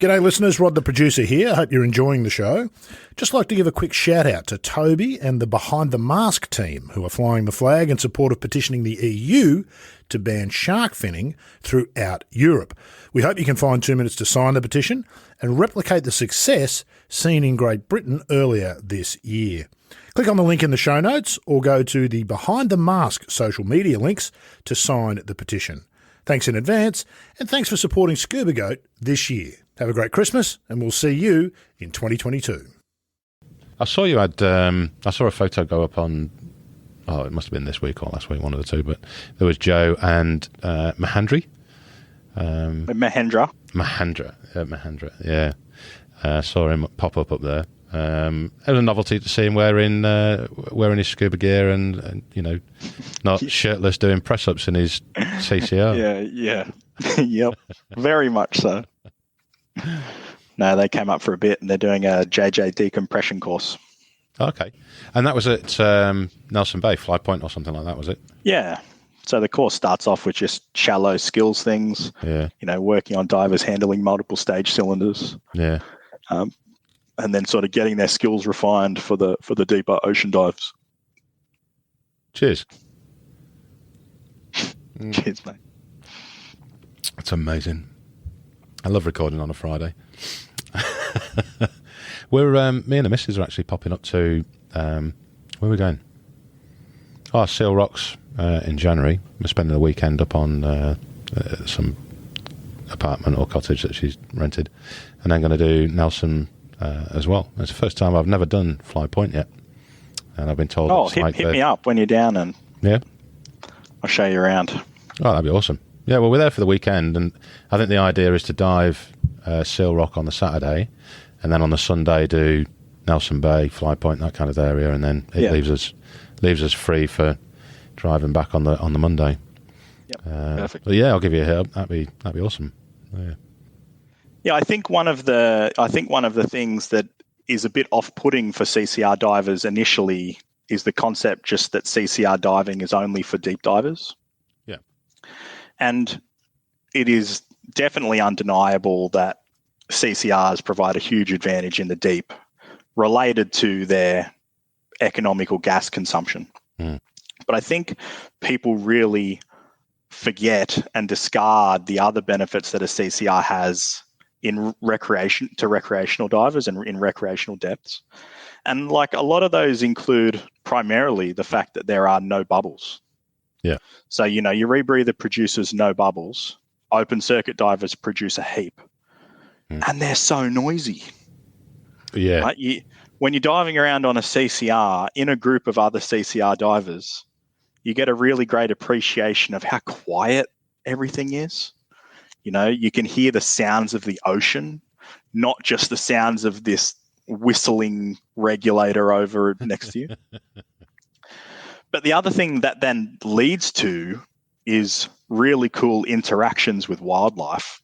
Speaker 4: G'day listeners, Rod the producer here. Hope you're enjoying the show. Just like to give a quick shout out to Toby and the Behind the Mask team who are flying the flag in support of petitioning the EU to ban shark finning throughout Europe. We hope you can find 2 minutes to sign the petition and replicate the success seen in Great Britain earlier this year. Click on the link in the show notes or go to the Behind the Mask social media links to sign the petition. Thanks in advance, and thanks for supporting Scuba Goat this year. Have a great Christmas, and we'll see you in 2022.
Speaker 2: I saw you had, I saw a photo go up on, it must have been this week or last week, one of the two, but there was Joe and Mahendra. Mahendra, yeah. Saw him pop up there. It was a novelty to see him wearing his scuba gear and not shirtless doing press-ups in his CCR.
Speaker 3: Yeah. Yep, very much so. No, they came up for a bit and they're doing a JJ decompression course.
Speaker 2: Okay. And that was at Nelson Bay, Fly Point or something like that, was it? Yeah.
Speaker 3: So the course starts off with just shallow skills things, working on divers handling multiple stage cylinders.
Speaker 2: Yeah.
Speaker 3: And then sort of getting their skills refined for the deeper ocean dives.
Speaker 2: Cheers.
Speaker 3: Cheers, mate.
Speaker 2: That's amazing. I love recording on a Friday. We're me and the missus are actually popping up to where are we going? Seal Rocks in January. We're spending the weekend up on some apartment or cottage that she's rented, and then going to do Nelson as well. It's the first time I've never done Fly Point yet, and I've been told.
Speaker 3: Hit me up when you're down, and I'll show you around.
Speaker 2: Oh, that'd be awesome. Yeah, well, we're there for the weekend, and I think the idea is to dive Seal Rock on the Saturday, and then on the Sunday do Nelson Bay, Fly Point, that kind of area, and then it leaves us free for driving back on the Monday.
Speaker 3: Yep, perfect.
Speaker 2: But I'll give you a hit. That'd be awesome. Yeah.
Speaker 3: Yeah, I think one of the things that is a bit off-putting for CCR divers initially is the concept just that CCR diving is only for deep divers.
Speaker 2: Yeah.
Speaker 3: And it is definitely undeniable that CCRs provide a huge advantage in the deep related to their economical gas consumption. But I think people really forget and discard the other benefits that a CCR has in recreational divers and in recreational depths. And like a lot of those include primarily the fact that there are no bubbles.
Speaker 2: Yeah.
Speaker 3: So, your rebreather produces no bubbles. Open circuit divers produce a heap. And they're so noisy.
Speaker 2: Yeah.
Speaker 3: Right? When you're diving around on a CCR in a group of other CCR divers, you get a really great appreciation of how quiet everything is. You can hear the sounds of the ocean, not just the sounds of this whistling regulator over next to you. But the other thing that then leads to is really cool interactions with wildlife,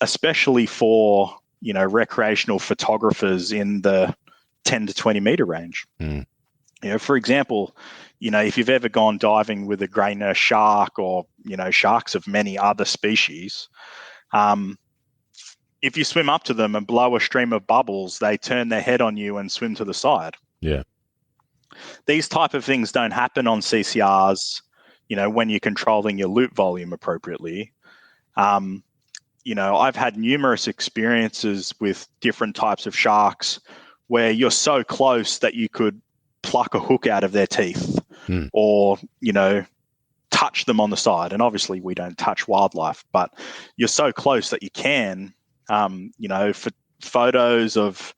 Speaker 3: especially for, recreational photographers in the 10 to 20 meter range. For example, if you've ever gone diving with a grey nurse shark or, sharks of many other species, if you swim up to them and blow a stream of bubbles, they turn their head on you and swim to the side.
Speaker 2: Yeah.
Speaker 3: These type of things don't happen on CCRs when you're controlling your loop volume appropriately. I've had numerous experiences with different types of sharks where you're so close that you could pluck a hook out of their teeth or, touch them on the side. And obviously we don't touch wildlife, but you're so close that you can, for photos of,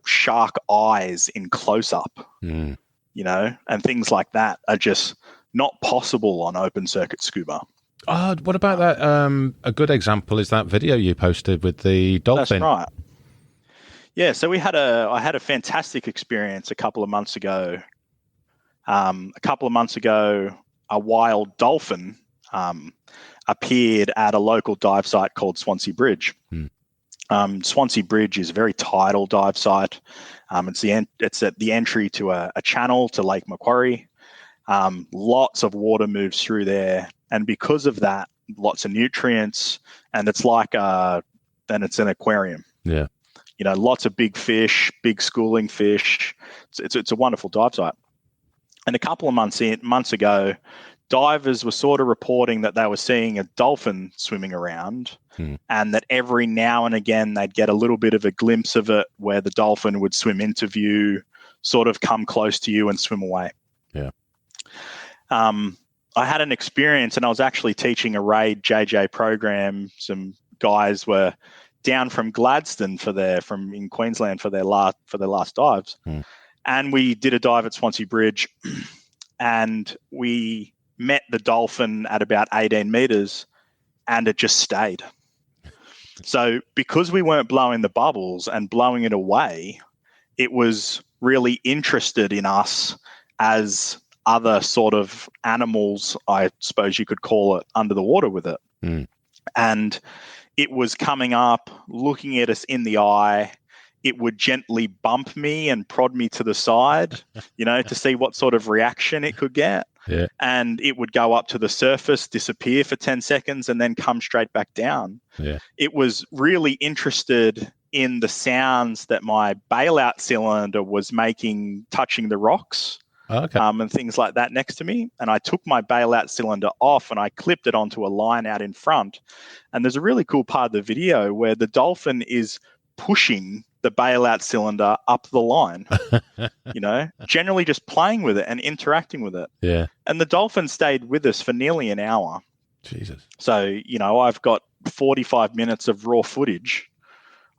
Speaker 3: shark eyes in close up, and things like that are just not possible on open circuit scuba.
Speaker 2: Oh, what about that? A good example is that video you posted with the dolphin.
Speaker 3: That's right. Yeah, so I had a fantastic experience a couple of months ago. A wild dolphin appeared at a local dive site called Swansea Bridge. Swansea Bridge is a very tidal dive site. It's at the entry to a channel to Lake Macquarie. Lots of water moves through there, and because of that, lots of nutrients, and it's like it's an aquarium.
Speaker 2: Yeah,
Speaker 3: lots of big fish, big schooling fish. It's a wonderful dive site. And a couple of months ago, divers were sort of reporting that they were seeing a dolphin swimming around, and that every now and again they'd get a little bit of a glimpse of it where the dolphin would swim into view, sort of come close to you and swim away.
Speaker 2: Yeah.
Speaker 3: I had an experience, and I was actually teaching a RAID JJ program. Some guys were down from Gladstone from in Queensland for their last dives. And we did a dive at Swansea Bridge, and we met the dolphin at about 18 meters, and it just stayed. So because we weren't blowing the bubbles and blowing it away, it was really interested in us as other sort of animals, I suppose you could call it, under the water with it. And it was coming up, looking at us in the eye. It would gently bump me and prod me to the side, to see what sort of reaction it could get.
Speaker 2: Yeah.
Speaker 3: And it would go up to the surface, disappear for 10 seconds, and then come straight back down.
Speaker 2: Yeah.
Speaker 3: It was really interested in the sounds that my bailout cylinder was making, touching the rocks.
Speaker 2: Okay.
Speaker 3: And things like that next to me. And I took my bailout cylinder off and I clipped it onto a line out in front. And there's a really cool part of the video where the dolphin is pushing the bailout cylinder up the line, generally just playing with it and interacting with it.
Speaker 2: Yeah.
Speaker 3: And the dolphin stayed with us for nearly an hour.
Speaker 2: Jesus.
Speaker 3: So, I've got 45 minutes of raw footage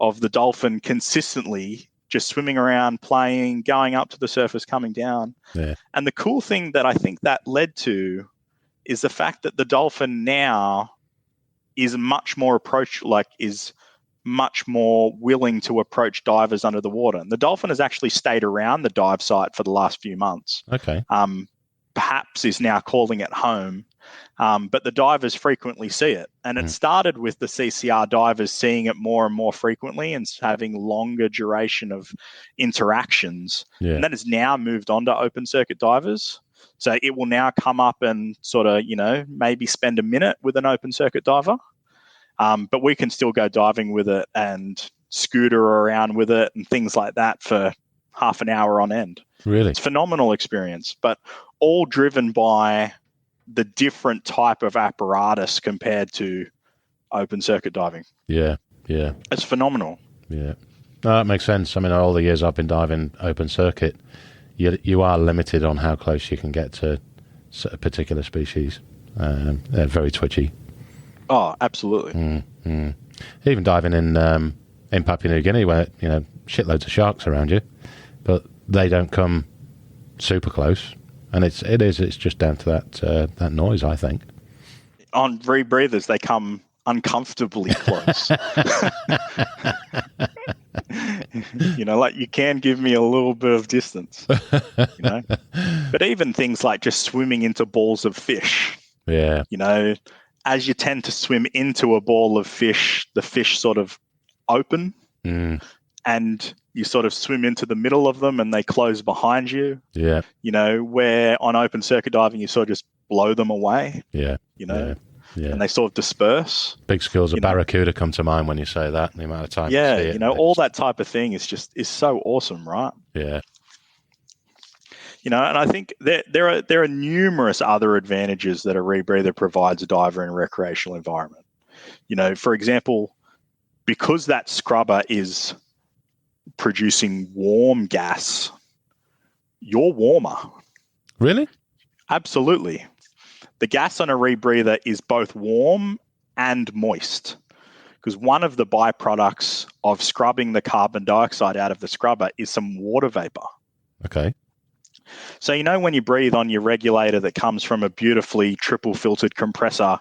Speaker 3: of the dolphin consistently just swimming around, playing, going up to the surface, coming down.
Speaker 2: Yeah.
Speaker 3: And the cool thing that I think that led to is the fact that the dolphin now is much more willing to approach divers under the water. And the dolphin has actually stayed around the dive site for the last few months.
Speaker 2: Okay.
Speaker 3: Perhaps is now calling it home. But the divers frequently see it. And it started with the CCR divers seeing it more and more frequently and having longer duration of interactions.
Speaker 2: Yeah.
Speaker 3: And that has now moved on to open circuit divers. So it will now come up and sort of, maybe spend a minute with an open circuit diver. But we can still go diving with it and scooter around with it and things like that for half an hour on end.
Speaker 2: Really?
Speaker 3: It's a phenomenal experience, but all driven by the different type of apparatus compared to open circuit diving.
Speaker 2: Yeah, yeah.
Speaker 3: It's phenomenal.
Speaker 2: Yeah. No, that makes sense. I mean, all the years I've been diving open circuit, you are limited on how close you can get to a particular species. They're very twitchy.
Speaker 3: Oh, absolutely.
Speaker 2: Even diving in Papua New Guinea, where shitloads of sharks around you, but they don't come super close, and it's just down to that noise, I think.
Speaker 3: On rebreathers, they come uncomfortably close. Like you can give me a little bit of distance. But even things like just swimming into balls of fish.
Speaker 2: Yeah.
Speaker 3: As you tend to swim into a ball of fish, the fish sort of open and you sort of swim into the middle of them and they close behind you.
Speaker 2: Yeah.
Speaker 3: Where on open circuit diving, you sort of just blow them away.
Speaker 2: Yeah.
Speaker 3: Yeah. And they sort of disperse.
Speaker 2: Big schools of barracuda come to mind when you say that, the amount of time
Speaker 3: yeah,
Speaker 2: you see it.
Speaker 3: All that type of thing is so awesome, right?
Speaker 2: Yeah.
Speaker 3: And I think there are numerous other advantages that a rebreather provides a diver in a recreational environment. For example, because that scrubber is producing warm gas, you're warmer.
Speaker 2: Really?
Speaker 3: Absolutely. The gas on a rebreather is both warm and moist, because one of the byproducts of scrubbing the carbon dioxide out of the scrubber is some water vapor.
Speaker 2: Okay.
Speaker 3: So when you breathe on your regulator that comes from a beautifully triple filtered compressor,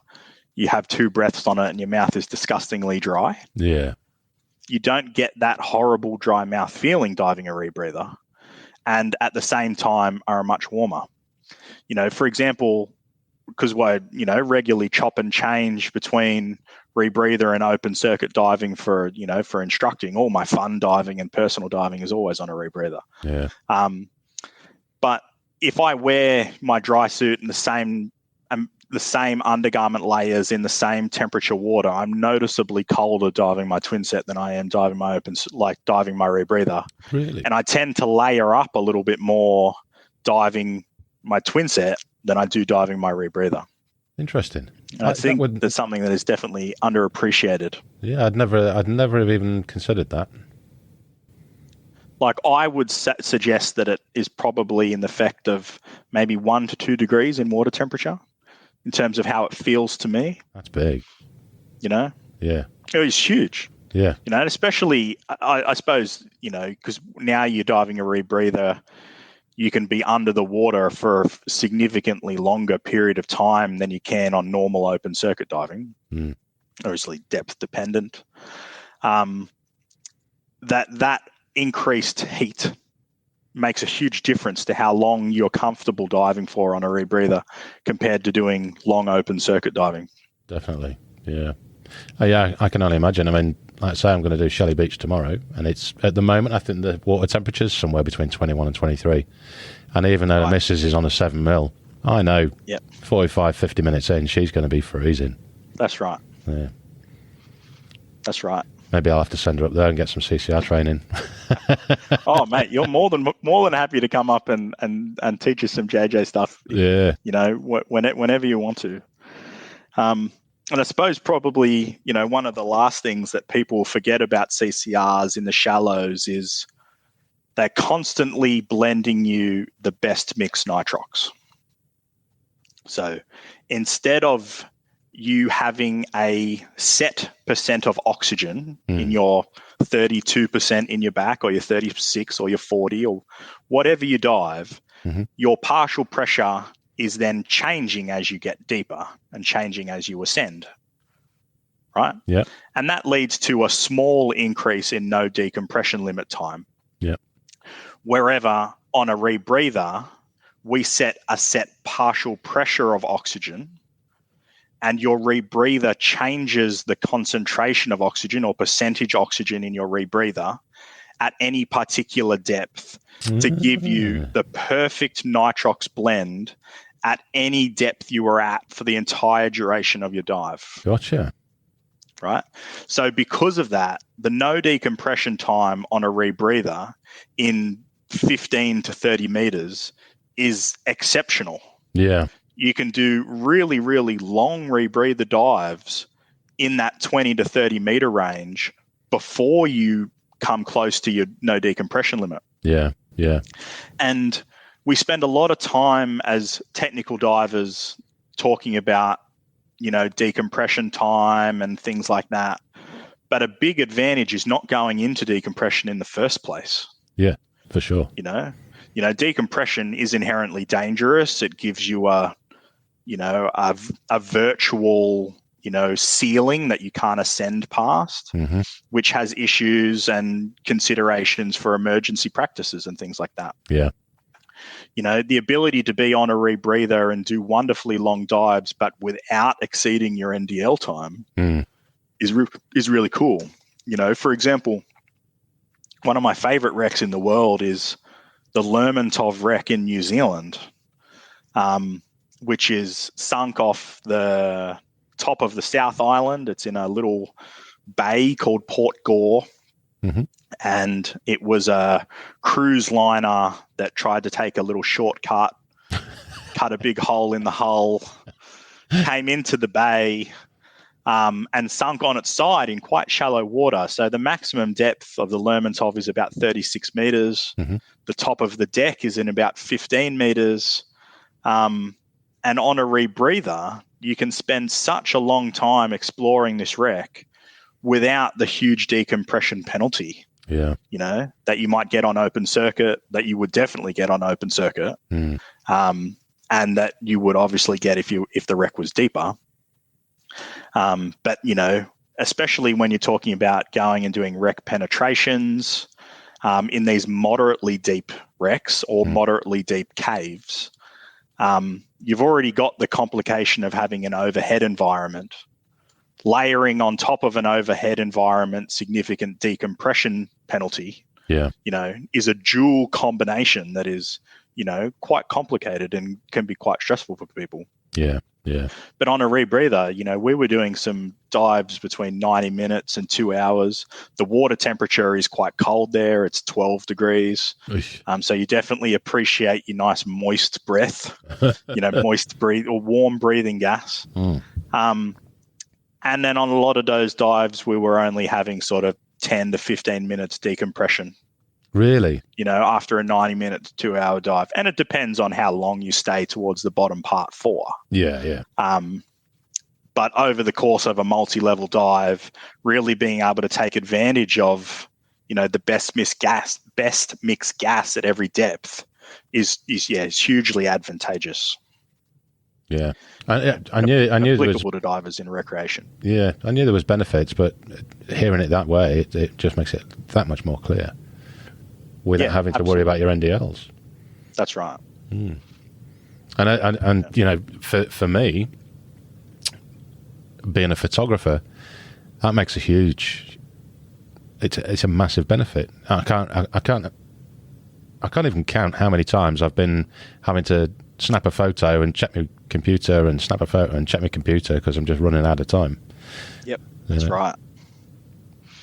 Speaker 3: you have 2 breaths on it and your mouth is disgustingly dry.
Speaker 2: Yeah.
Speaker 3: You don't get that horrible dry mouth feeling diving a rebreather, and at the same time are much warmer. For example, because I regularly chop and change between rebreather and open circuit diving for instructing. All my fun diving and personal diving is always on a rebreather.
Speaker 2: Yeah.
Speaker 3: But if I wear my dry suit and the same undergarment layers in the same temperature water, I'm noticeably colder diving my twin set than I am diving my diving my rebreather.
Speaker 2: Really?
Speaker 3: And I tend to layer up a little bit more diving my twin set than I do diving my rebreather.
Speaker 2: Interesting.
Speaker 3: I think that's something that is definitely underappreciated.
Speaker 2: Yeah, I'd never have even considered that.
Speaker 3: I would suggest that it is probably in the effect of maybe 1 to 2 degrees in water temperature in terms of how it feels to me.
Speaker 2: That's big.
Speaker 3: Yeah. It was huge.
Speaker 2: Yeah.
Speaker 3: And especially, I suppose, because now you're diving a rebreather, you can be under the water for a significantly longer period of time than you can on normal open circuit diving. Obviously depth dependent. That increased heat makes a huge difference to how long you're comfortable diving for on a rebreather compared to doing long open circuit diving.
Speaker 2: Definitely. Yeah. Yeah, I can only imagine. I mean, like I say, I'm going to do Shelley Beach tomorrow, and it's at the moment, I think the water temperature's somewhere between 21 and 23. And even though the missus is on a 7 mil, I know 45, 50 minutes in, she's going to be freezing.
Speaker 3: That's right.
Speaker 2: Yeah.
Speaker 3: That's right.
Speaker 2: Maybe I'll have to send her up there and get some CCR training.
Speaker 3: Oh, mate, you're more than happy to come up and teach us some JJ stuff.
Speaker 2: Yeah.
Speaker 3: Whenever you want to. And I suppose probably, one of the last things that people forget about CCRs in the shallows is they're constantly blending you the best mix nitrox. So instead of you having a set percent of oxygen in your 32% in your back or your 36 or your 40 or whatever you dive, your partial pressure is then changing as you get deeper and changing as you ascend, right?
Speaker 2: Yeah.
Speaker 3: And that leads to a small increase in no decompression limit time.
Speaker 2: Yeah.
Speaker 3: Wherever on a rebreather, we set a set partial pressure of oxygen, and your rebreather changes the concentration of oxygen or percentage oxygen in your rebreather at any particular depth to give you the perfect nitrox blend at any depth you are at for the entire duration of your dive.
Speaker 2: Gotcha.
Speaker 3: Right? So because of that, the no decompression time on a rebreather in 15 to 30 meters is exceptional.
Speaker 2: Yeah.
Speaker 3: You can do really, really long rebreather dives in that 20 to 30 meter range before you come close to your no decompression limit.
Speaker 2: Yeah. Yeah.
Speaker 3: And we spend a lot of time as technical divers talking about, decompression time and things like that. But a big advantage is not going into decompression in the first place.
Speaker 2: Yeah, for sure.
Speaker 3: Decompression is inherently dangerous. It gives you a virtual, ceiling that you can't ascend past, which has issues and considerations for emergency practices and things like that.
Speaker 2: Yeah.
Speaker 3: The ability to be on a rebreather and do wonderfully long dives, but without exceeding your NDL time is really cool. For example, one of my favorite wrecks in the world is the Lermontov wreck in New Zealand, which is sunk off the top of the South Island. It's in a little bay called Port Gore. and it was a cruise liner that tried to take a little shortcut, cut a big hole in the hull, came into the bay, and sunk on its side in quite shallow water. So the maximum depth of the Lermontov is about 36 meters.
Speaker 2: Mm-hmm.
Speaker 3: The top of the deck is in about 15 meters. And on a rebreather, you can spend such a long time exploring this wreck without the huge decompression penalty.
Speaker 2: Yeah.
Speaker 3: That you might get on open circuit, that you would definitely get on open circuit, and that you would obviously get if the wreck was deeper. But especially when you're talking about going and doing wreck penetrations in these moderately deep wrecks or moderately deep caves, you've already got the complication of having an overhead environment. Layering on top of an overhead environment significant decompression penalty, is a dual combination that is, quite complicated and can be quite stressful for people.
Speaker 2: Yeah, yeah.
Speaker 3: But on a rebreather, we were doing some dives between 90 minutes and 2 hours. The water temperature is quite cold there. It's 12 degrees. So you definitely appreciate your nice moist breath, moist breathe or warm breathing gas. And then on a lot of those dives, we were only having sort of 10 to 15 minutes decompression.
Speaker 2: Really?
Speaker 3: After a 90-minute to 2-hour dive. And it depends on how long you stay towards the bottom part for.
Speaker 2: Yeah, yeah.
Speaker 3: But over the course of a multi-level dive, really being able to take advantage of, the best mixed gas at every depth is hugely advantageous.
Speaker 2: Yeah, I knew there was
Speaker 3: applicable to divers in recreation.
Speaker 2: Yeah, I knew there was benefits, but hearing it that way, it just makes it that much more clear without having to worry about your NDLs.
Speaker 3: That's right.
Speaker 2: And for me, being a photographer, that makes a huge. It's a massive benefit. I can't even count how many times I've been having to snap a photo and check my computer and snap a photo and check my computer because I'm just running out of time.
Speaker 3: Yep, that's right.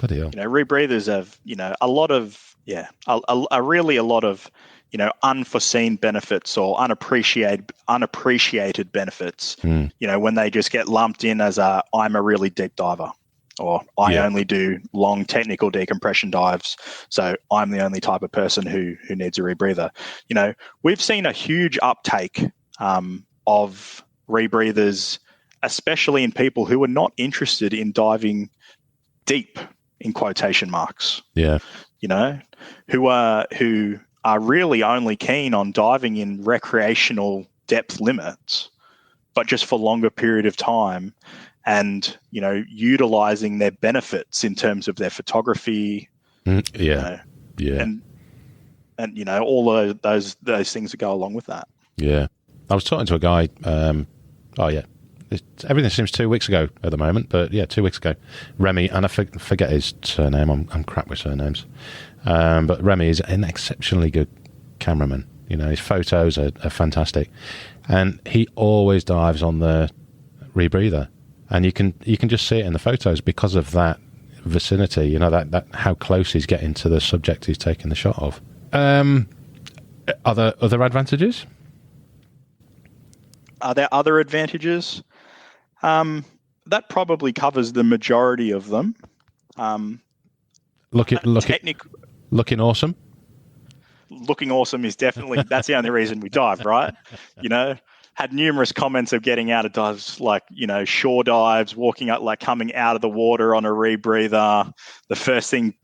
Speaker 2: Bloody hell.
Speaker 3: Rebreathers have, a lot of, a lot of, unforeseen benefits or unappreciated benefits, when they just get lumped in as I'm a really deep diver, or I only do long technical decompression dives, so I'm the only type of person who needs a rebreather. We've seen a huge uptake of rebreathers, especially in people who are not interested in diving deep, in quotation marks.
Speaker 2: Yeah.
Speaker 3: Who are really only keen on diving in recreational depth limits, but just for longer period of time. And, utilizing their benefits in terms of their photography. And all of those things that go along with that. Yeah.
Speaker 2: I was talking to a guy, everything seems 2 weeks ago at the moment, but 2 weeks ago, Remy, and I forget his surname, I'm crap with surnames, but Remy is an exceptionally good cameraman. His photos are fantastic, and he always dives on the rebreather. And you can just see it in the photos because of that vicinity, that how close he's getting to the subject he's taking the shot of. Are there other advantages?
Speaker 3: Are there other advantages? That probably covers the majority of them.
Speaker 2: Looking awesome.
Speaker 3: Looking awesome is definitely, that's the only reason we dive, right? Had numerous comments of getting out of dives, like, shore dives, walking up, like coming out of the water on a rebreather. The first thing,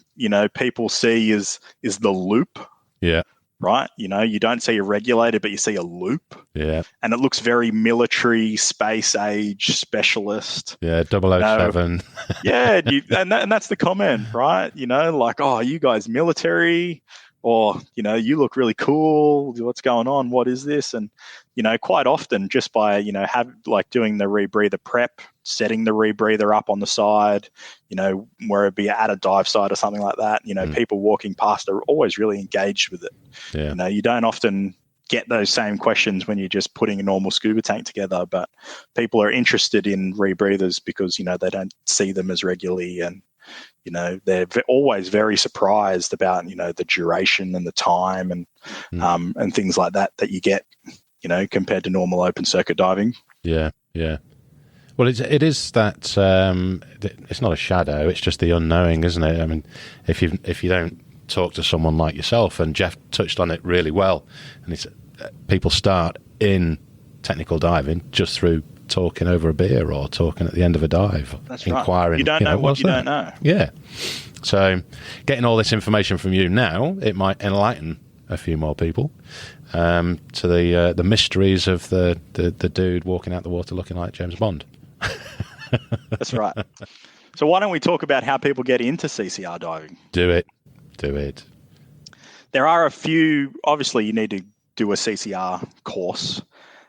Speaker 3: people see is the loop.
Speaker 2: Yeah.
Speaker 3: Right? You don't see a regulator, but you see a loop.
Speaker 2: Yeah.
Speaker 3: And it looks very military, space age, specialist.
Speaker 2: Yeah, 007.
Speaker 3: And that's the comment, right? Like, oh, you guys military? Or, you look really cool. What's going on? What is this? And, quite often just by, doing the rebreather prep, setting the rebreather up on the side, where it'd be at a dive site or something like that, people walking past are always really engaged with it.
Speaker 2: Yeah.
Speaker 3: You don't often get those same questions when you're just putting a normal scuba tank together, but people are interested in rebreathers because, they don't see them as regularly, and, they're always very surprised about, the duration and the time and things like that you get, compared to normal open circuit diving.
Speaker 2: Yeah, yeah. Well, it is that it's not a shadow; it's just the unknowing, isn't it? I mean, if you don't talk to someone like yourself, and Jeff touched on it really well, and it's people start in technical diving just through talking over a beer or talking at the end of a dive.
Speaker 3: That's
Speaker 2: inquiring,
Speaker 3: right. You don't know what you don't know.
Speaker 2: Yeah. So, getting all this information from you now, it might enlighten a few more people to the mysteries of the dude walking out the water looking like James Bond.
Speaker 3: That's right. So why don't we talk about how people get into CCR diving?
Speaker 2: Do it.
Speaker 3: There are a few, obviously you need to do a CCR course,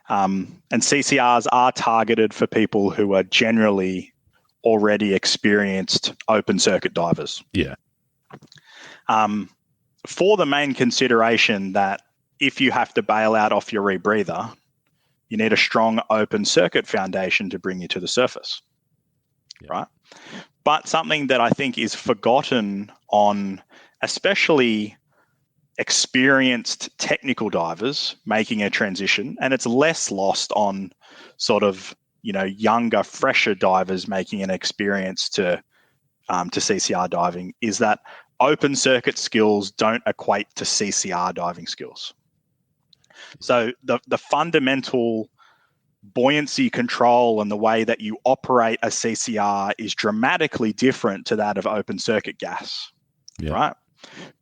Speaker 3: and CCRs are targeted for people who are generally already experienced open circuit divers.
Speaker 2: Yeah.
Speaker 3: For the main consideration that if you have to bail out off your rebreather, you need a strong open circuit foundation to bring you to the surface, right? But something that I think is forgotten on, especially experienced technical divers making a transition, and it's less lost on sort of, younger, fresher divers making an experience to CCR diving, is that open circuit skills don't equate to CCR diving skills. So the fundamental buoyancy control and the way that you operate a CCR is dramatically different to that of open circuit gas, right?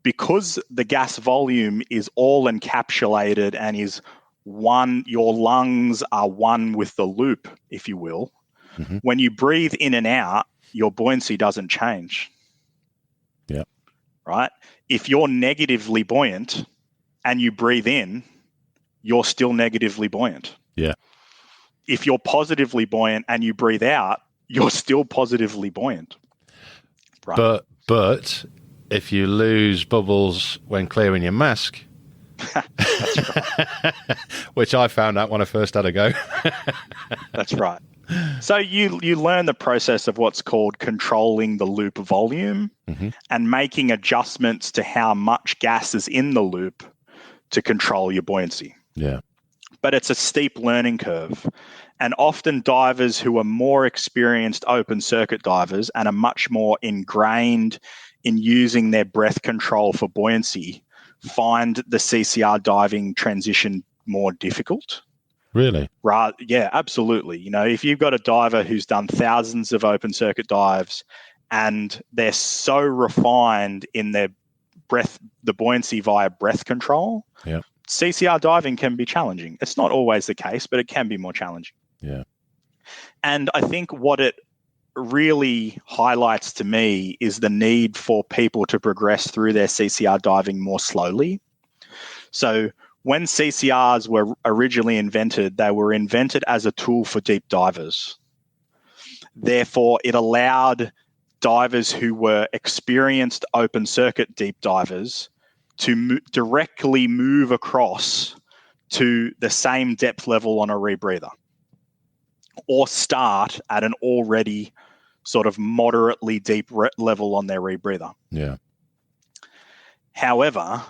Speaker 3: Because the gas volume is all encapsulated and is one, your lungs are one with the loop, if you will. Mm-hmm. When you breathe in and out, your buoyancy doesn't change.
Speaker 2: Yeah.
Speaker 3: Right? If you're negatively buoyant and you breathe in, you're still negatively buoyant.
Speaker 2: Yeah.
Speaker 3: If you're positively buoyant and you breathe out, you're still positively buoyant. Right?
Speaker 2: But if you lose bubbles when clearing your mask,
Speaker 3: that's right.
Speaker 2: Which I found out when I first had a go.
Speaker 3: That's right. So you learn the process of what's called controlling the loop volume and making adjustments to how much gas is in the loop to control your buoyancy.
Speaker 2: Yeah.
Speaker 3: But it's a steep learning curve. And often divers who are more experienced open circuit divers and are much more ingrained in using their breath control for buoyancy find the CCR diving transition more difficult.
Speaker 2: Really?
Speaker 3: Right. Yeah, absolutely. If you've got a diver who's done thousands of open circuit dives and they're so refined in their breath, the buoyancy via breath control, CCR diving can be challenging. It's not always the case, but it can be more challenging.
Speaker 2: Yeah.
Speaker 3: And I think what it really highlights to me is the need for people to progress through their CCR diving more slowly. So when CCRs were originally invented, they were invented as a tool for deep divers. Therefore, it allowed divers who were experienced open circuit deep divers to directly move across to the same depth level on a rebreather, or start at an already sort of moderately deep level on their rebreather.
Speaker 2: Yeah.
Speaker 3: However,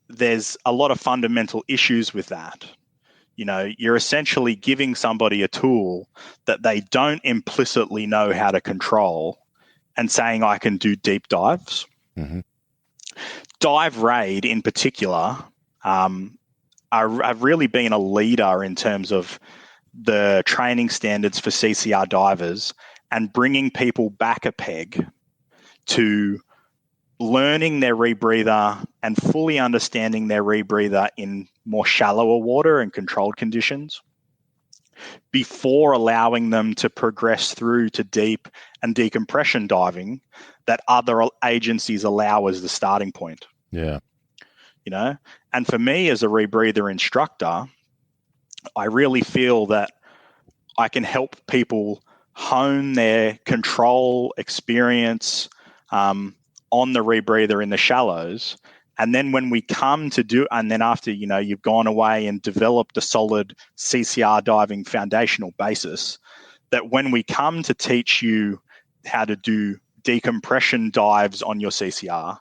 Speaker 3: there's a lot of fundamental issues with that. You're essentially giving somebody a tool that they don't implicitly know how to control and saying, I can do deep dives.
Speaker 2: Mm-hmm.
Speaker 3: Dive Raid in particular have really been a leader in terms of the training standards for CCR divers and bringing people back a peg to learning their rebreather and fully understanding their rebreather in more shallower water and controlled conditions before allowing them to progress through to deep and decompression diving that other agencies allow as the starting point.
Speaker 2: Yeah.
Speaker 3: And for me as a rebreather instructor, I really feel that I can help people hone their control experience on the rebreather in the shallows. And then when we come to do, and then after, you've gone away and developed a solid CCR diving foundational basis, that when we come to teach you how to do decompression dives on your CCR.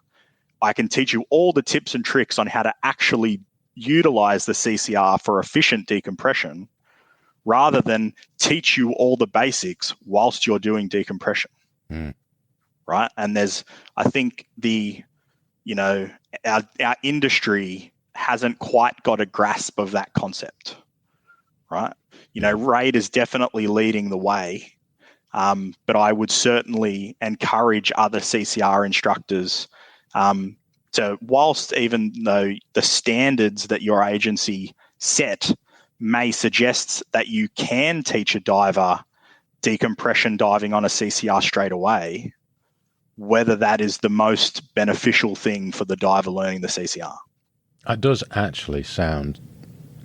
Speaker 3: I can teach you all the tips and tricks on how to actually utilize the CCR for efficient decompression, rather than teach you all the basics whilst you're doing decompression. Right? And I think our industry hasn't quite got a grasp of that concept, right? RAID is definitely leading the way, but I would certainly encourage other CCR instructors to, whilst even though the standards that your agency set may suggest that you can teach a diver decompression diving on a CCR straight away, whether that is the most beneficial thing for the diver learning the CCR.
Speaker 2: It does actually sound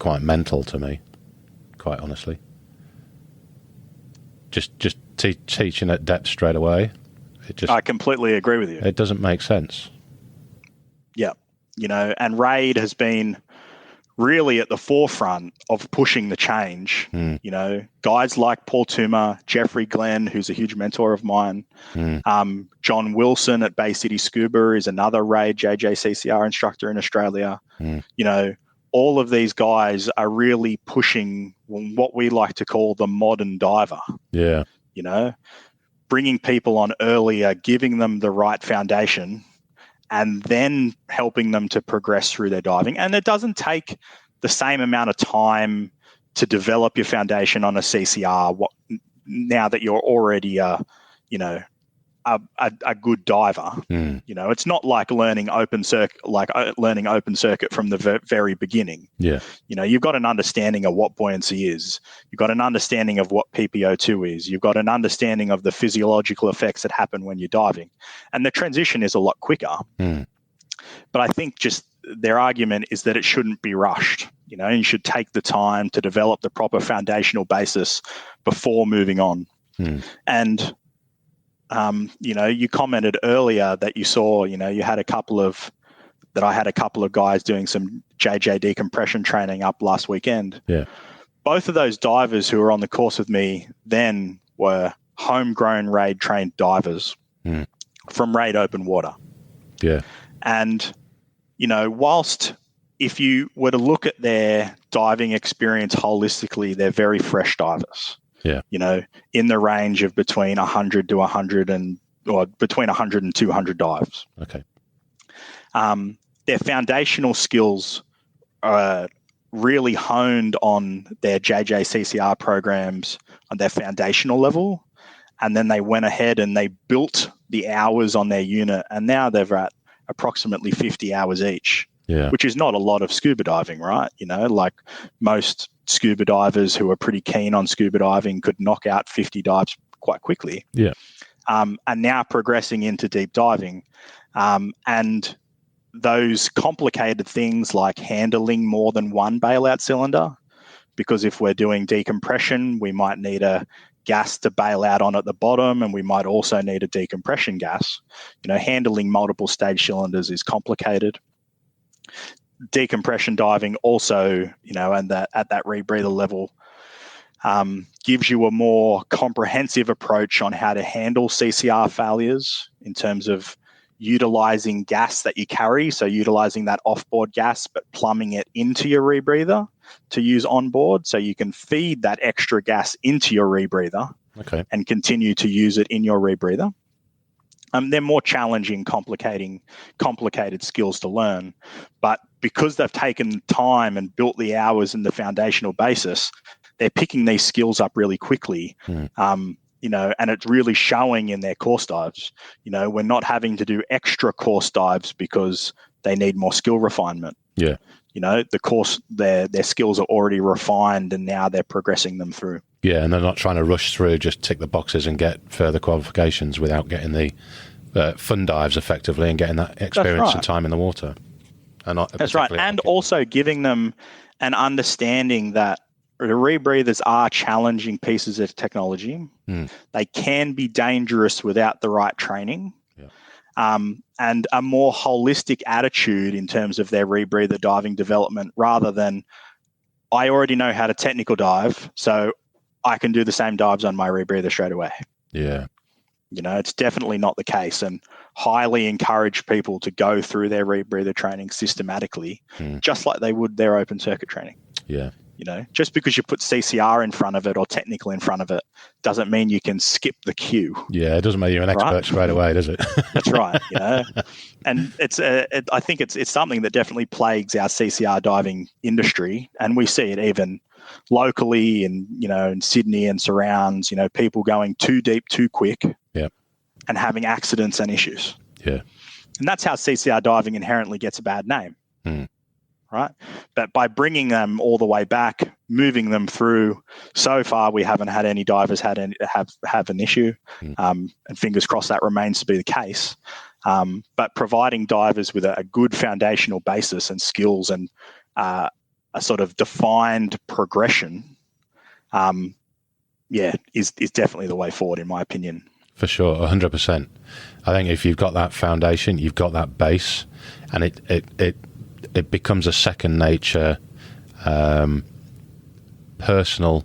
Speaker 2: quite mental to me, quite honestly. Just teaching at depth straight away. I completely agree with you. It doesn't make sense.
Speaker 3: Yeah. And RAID has been really at the forefront of pushing the change. Guys like Paul Toomer, Jeffrey Glenn, who's a huge mentor of mine, John Wilson at Bay City Scuba is another RAID JJCCR instructor in Australia. All of these guys are really pushing what we like to call the modern diver. Yeah. Bringing people on earlier, giving them the right foundation, and then helping them to progress through their diving. And it doesn't take the same amount of time to develop your foundation on a CCR now that you're already a good diver. It's not like learning open circuit from the very beginning. You've got an understanding of what buoyancy is. You've got an understanding of what PPO2 is. You've got an understanding of the physiological effects that happen when you're diving, and the transition is a lot quicker. But I think just their argument is that it shouldn't be rushed. You should take the time to develop the proper foundational basis before moving on. And you commented earlier that you saw, I had a couple of guys doing some JJ decompression training up last weekend. Yeah. Both of those divers who were on the course with me then were homegrown RAID trained divers from RAID open water. Yeah. And, whilst if you were to look at their diving experience holistically, they're very fresh divers. Yeah. In the range of between 100 to 100 or between 100 and 200 dives. Okay. Their foundational skills are really honed on their JJCCR programs on their foundational level. And then they went ahead and they built the hours on their unit. And now they're at approximately 50 hours each, which is not a lot of scuba diving, right? Like most scuba divers who are pretty keen on scuba diving could knock out 50 dives quite quickly. Yeah. And now progressing into deep diving. And those complicated things like handling more than one bailout cylinder, because if we're doing decompression, we might need a gas to bail out on at the bottom, and we might also need a decompression gas. Handling multiple stage cylinders is complicated. Decompression diving also, and that at that rebreather level, gives you a more comprehensive approach on how to handle CCR failures in terms of utilizing gas that you carry. So utilizing that offboard gas, but plumbing it into your rebreather to use on board. So you can feed that extra gas into your rebreather and continue to use it in your rebreather. They're more challenging, complicated skills to learn. But because they've taken time and built the hours and the foundational basis, they're picking these skills up really quickly. And it's really showing in their course dives. We're not having to do extra course dives because they need more skill refinement. Yeah. The course, their skills are already refined, and now they're progressing them through. Yeah, and they're not trying to rush through, just tick the boxes and get further qualifications without getting the fun dives effectively and getting that experience and time in the water. That's right. And also giving them an understanding that the rebreathers are challenging pieces of technology. They can be dangerous without the right training. And a more holistic attitude in terms of their rebreather diving development, rather than I already know how to technical dive, so I can do the same dives on my rebreather straight away. Yeah. It's definitely not the case, and highly encourage people to go through their rebreather training systematically, just like they would their open circuit training.
Speaker 2: Yeah.
Speaker 3: Just because you put CCR in front of it or technical in front of it doesn't mean you can skip the queue.
Speaker 2: Yeah, it doesn't make you an expert straight away, does it?
Speaker 3: That's right. And I think it's something that definitely plagues our CCR diving industry, and we see it even locally in Sydney and surrounds. People going too deep too quick, and having accidents and issues.
Speaker 2: Yeah,
Speaker 3: and that's how CCR diving inherently gets a bad name. Right? But by bringing them all the way back, moving them through, so far we haven't had any divers have an issue, and fingers crossed that remains to be the case. But providing divers with a good foundational basis and skills and a sort of defined progression, is definitely the way forward, in my opinion.
Speaker 2: For sure, 100%. I think if you've got that foundation, you've got that base, and it becomes a second nature, personal,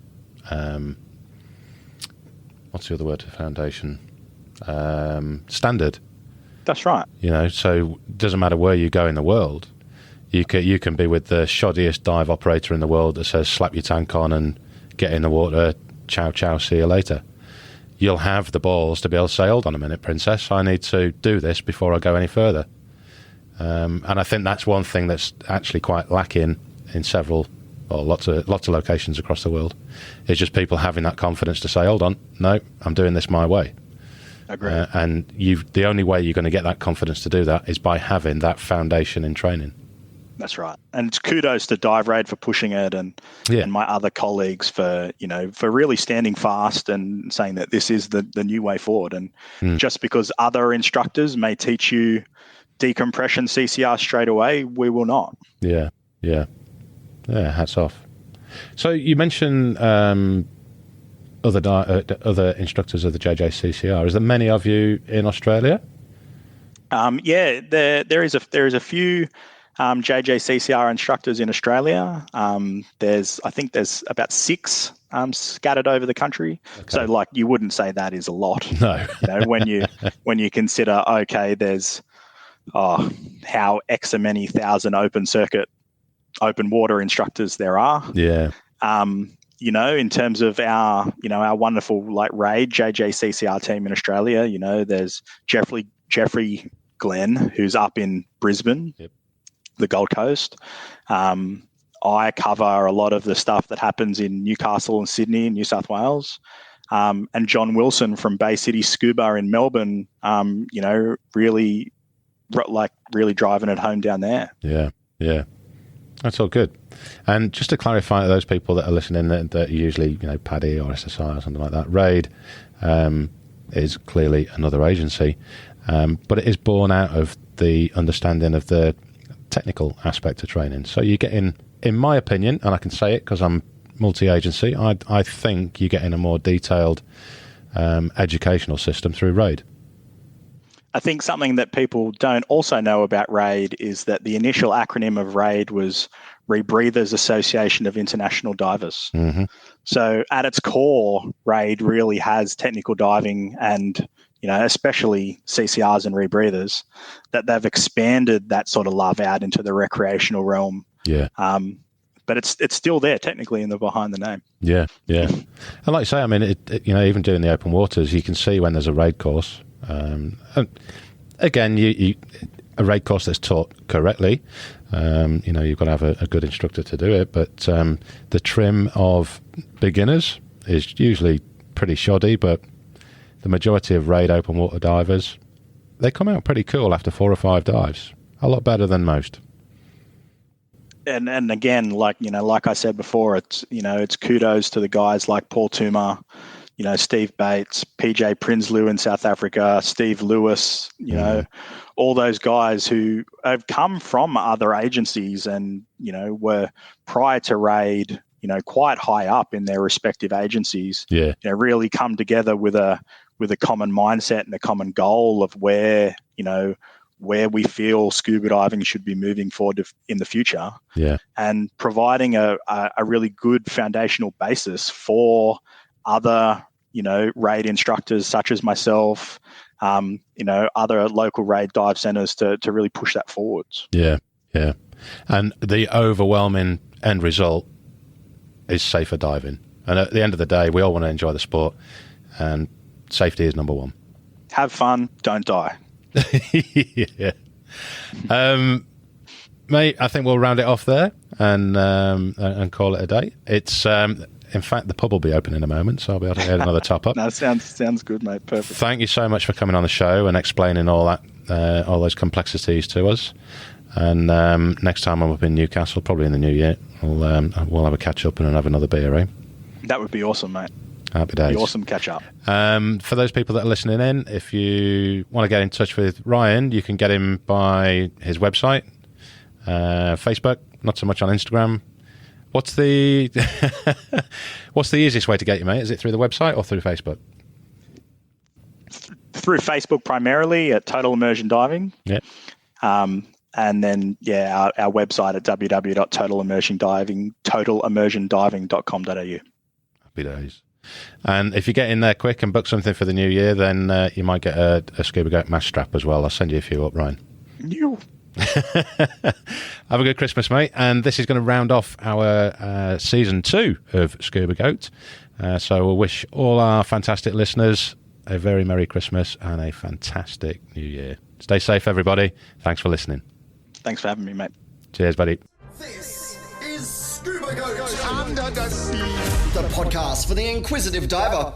Speaker 2: what's the other word for foundation? Standard.
Speaker 3: That's right.
Speaker 2: So it doesn't matter where you go in the world. You can be with the shoddiest dive operator in the world that says, slap your tank on and get in the water, ciao, ciao, see you later. You'll have the balls to be able to say, hold on a minute, princess, I need to do this before I go any further. And I think that's one thing that's actually quite lacking in lots of locations across the world. It's just people having that confidence to say, hold on, no, I'm doing this my way.
Speaker 3: Agreed.
Speaker 2: And the only way you're going to get that confidence to do that is by having that foundation in training.
Speaker 3: That's right. And it's kudos to Dive Raid for pushing it, and my other colleagues for really standing fast and saying that this is the new way forward. And just because other instructors may teach you decompression CCR straight away, we will not. Yeah,
Speaker 2: hats off. So you mentioned other instructors of the JJCCR. Is there many of you in Australia?
Speaker 3: There is a few JJCCR instructors in Australia. I think there's about 6 scattered over the country. Okay. So you wouldn't say that is a lot.
Speaker 2: No.
Speaker 3: when you consider, okay, there's how X many thousand open water instructors there are.
Speaker 2: Yeah.
Speaker 3: In terms of our wonderful RAID JJCCR team in Australia, there's Jeffrey Glenn, who's up in Brisbane, the Gold Coast. I cover a lot of the stuff that happens in Newcastle and Sydney and New South Wales. And John Wilson from Bay City Scuba in Melbourne, really driving it home down there.
Speaker 2: Yeah. That's all good. And just to clarify to those people that are listening that are usually, PADI or SSI or something like that, RAID is clearly another agency, but it is born out of the understanding of the technical aspect of training. So you get in my opinion, and I can say it because I'm multi-agency, I think you get in a more detailed educational system through RAID.
Speaker 3: I think something that people don't also know about RAID is that the initial acronym of RAID was Rebreathers Association of International Divers.
Speaker 2: Mm-hmm.
Speaker 3: So at its core, RAID really has technical diving and, especially CCRs and rebreathers, that they've expanded that sort of love out into the recreational realm.
Speaker 2: Yeah.
Speaker 3: But it's still there technically behind the name.
Speaker 2: Yeah. And like you say, I mean, even doing the open waters, you can see when there's a RAID course. And again, a RAID course that's taught correctly, you've got to have a good instructor to do it. But the trim of beginners is usually pretty shoddy, but the majority of RAID open water divers, they come out pretty cool after 4 or 5 dives. A lot better than most.
Speaker 3: And again, like I said before, it's kudos to the guys like Paul Toomer, Steve Bates, PJ Prinsloo in South Africa, Steve Lewis, all those guys who have come from other agencies and, were prior to RAID, quite high up in their respective agencies.
Speaker 2: Yeah.
Speaker 3: Really come together with a common mindset and a common goal of where we feel scuba diving should be moving forward in the future.
Speaker 2: Yeah.
Speaker 3: And providing a really good foundational basis for other raid instructors such as myself, other local raid dive centres to really push that forwards.
Speaker 2: Yeah. And the overwhelming end result is safer diving. And at the end of the day, we all want to enjoy the sport, and safety is number one.
Speaker 3: Have fun, don't die.
Speaker 2: Yeah. Mate, I think we'll round it off there and call it a day. It's in fact, the pub will be open in a moment, so I'll be able to get another top up.
Speaker 3: No, sounds good, mate. Perfect.
Speaker 2: Thank you so much for coming on the show and explaining all that, all those complexities to us. And next time I'm up in Newcastle, probably in the new year, we'll have a catch up and have another beer, eh?
Speaker 3: That would be awesome, mate.
Speaker 2: Happy days.
Speaker 3: Be awesome catch up.
Speaker 2: For those people that are listening in, if you want to get in touch with Ryan, you can get him by his website, Facebook, not so much on Instagram. What's the easiest way to get you, mate? Is it through the website or through Facebook?
Speaker 3: Through Facebook primarily at Total Immersion Diving.
Speaker 2: Yeah.
Speaker 3: And then, our website at www.totalimmersiondiving.com.au.
Speaker 2: Happy days. And if you get in there quick and book something for the new year, then you might get a Scuba Goat mask strap as well. I'll send you a few up, Ryan. Have a good Christmas, mate. And this is going to round off our season 2 of Scuba Goat. So we'll wish all our fantastic listeners a very Merry Christmas and a fantastic New Year. Stay safe, everybody. Thanks for listening.
Speaker 3: Thanks for having me, mate.
Speaker 2: Cheers, buddy.
Speaker 1: This is Scuba Goat Under the Sea, the podcast for the inquisitive diver.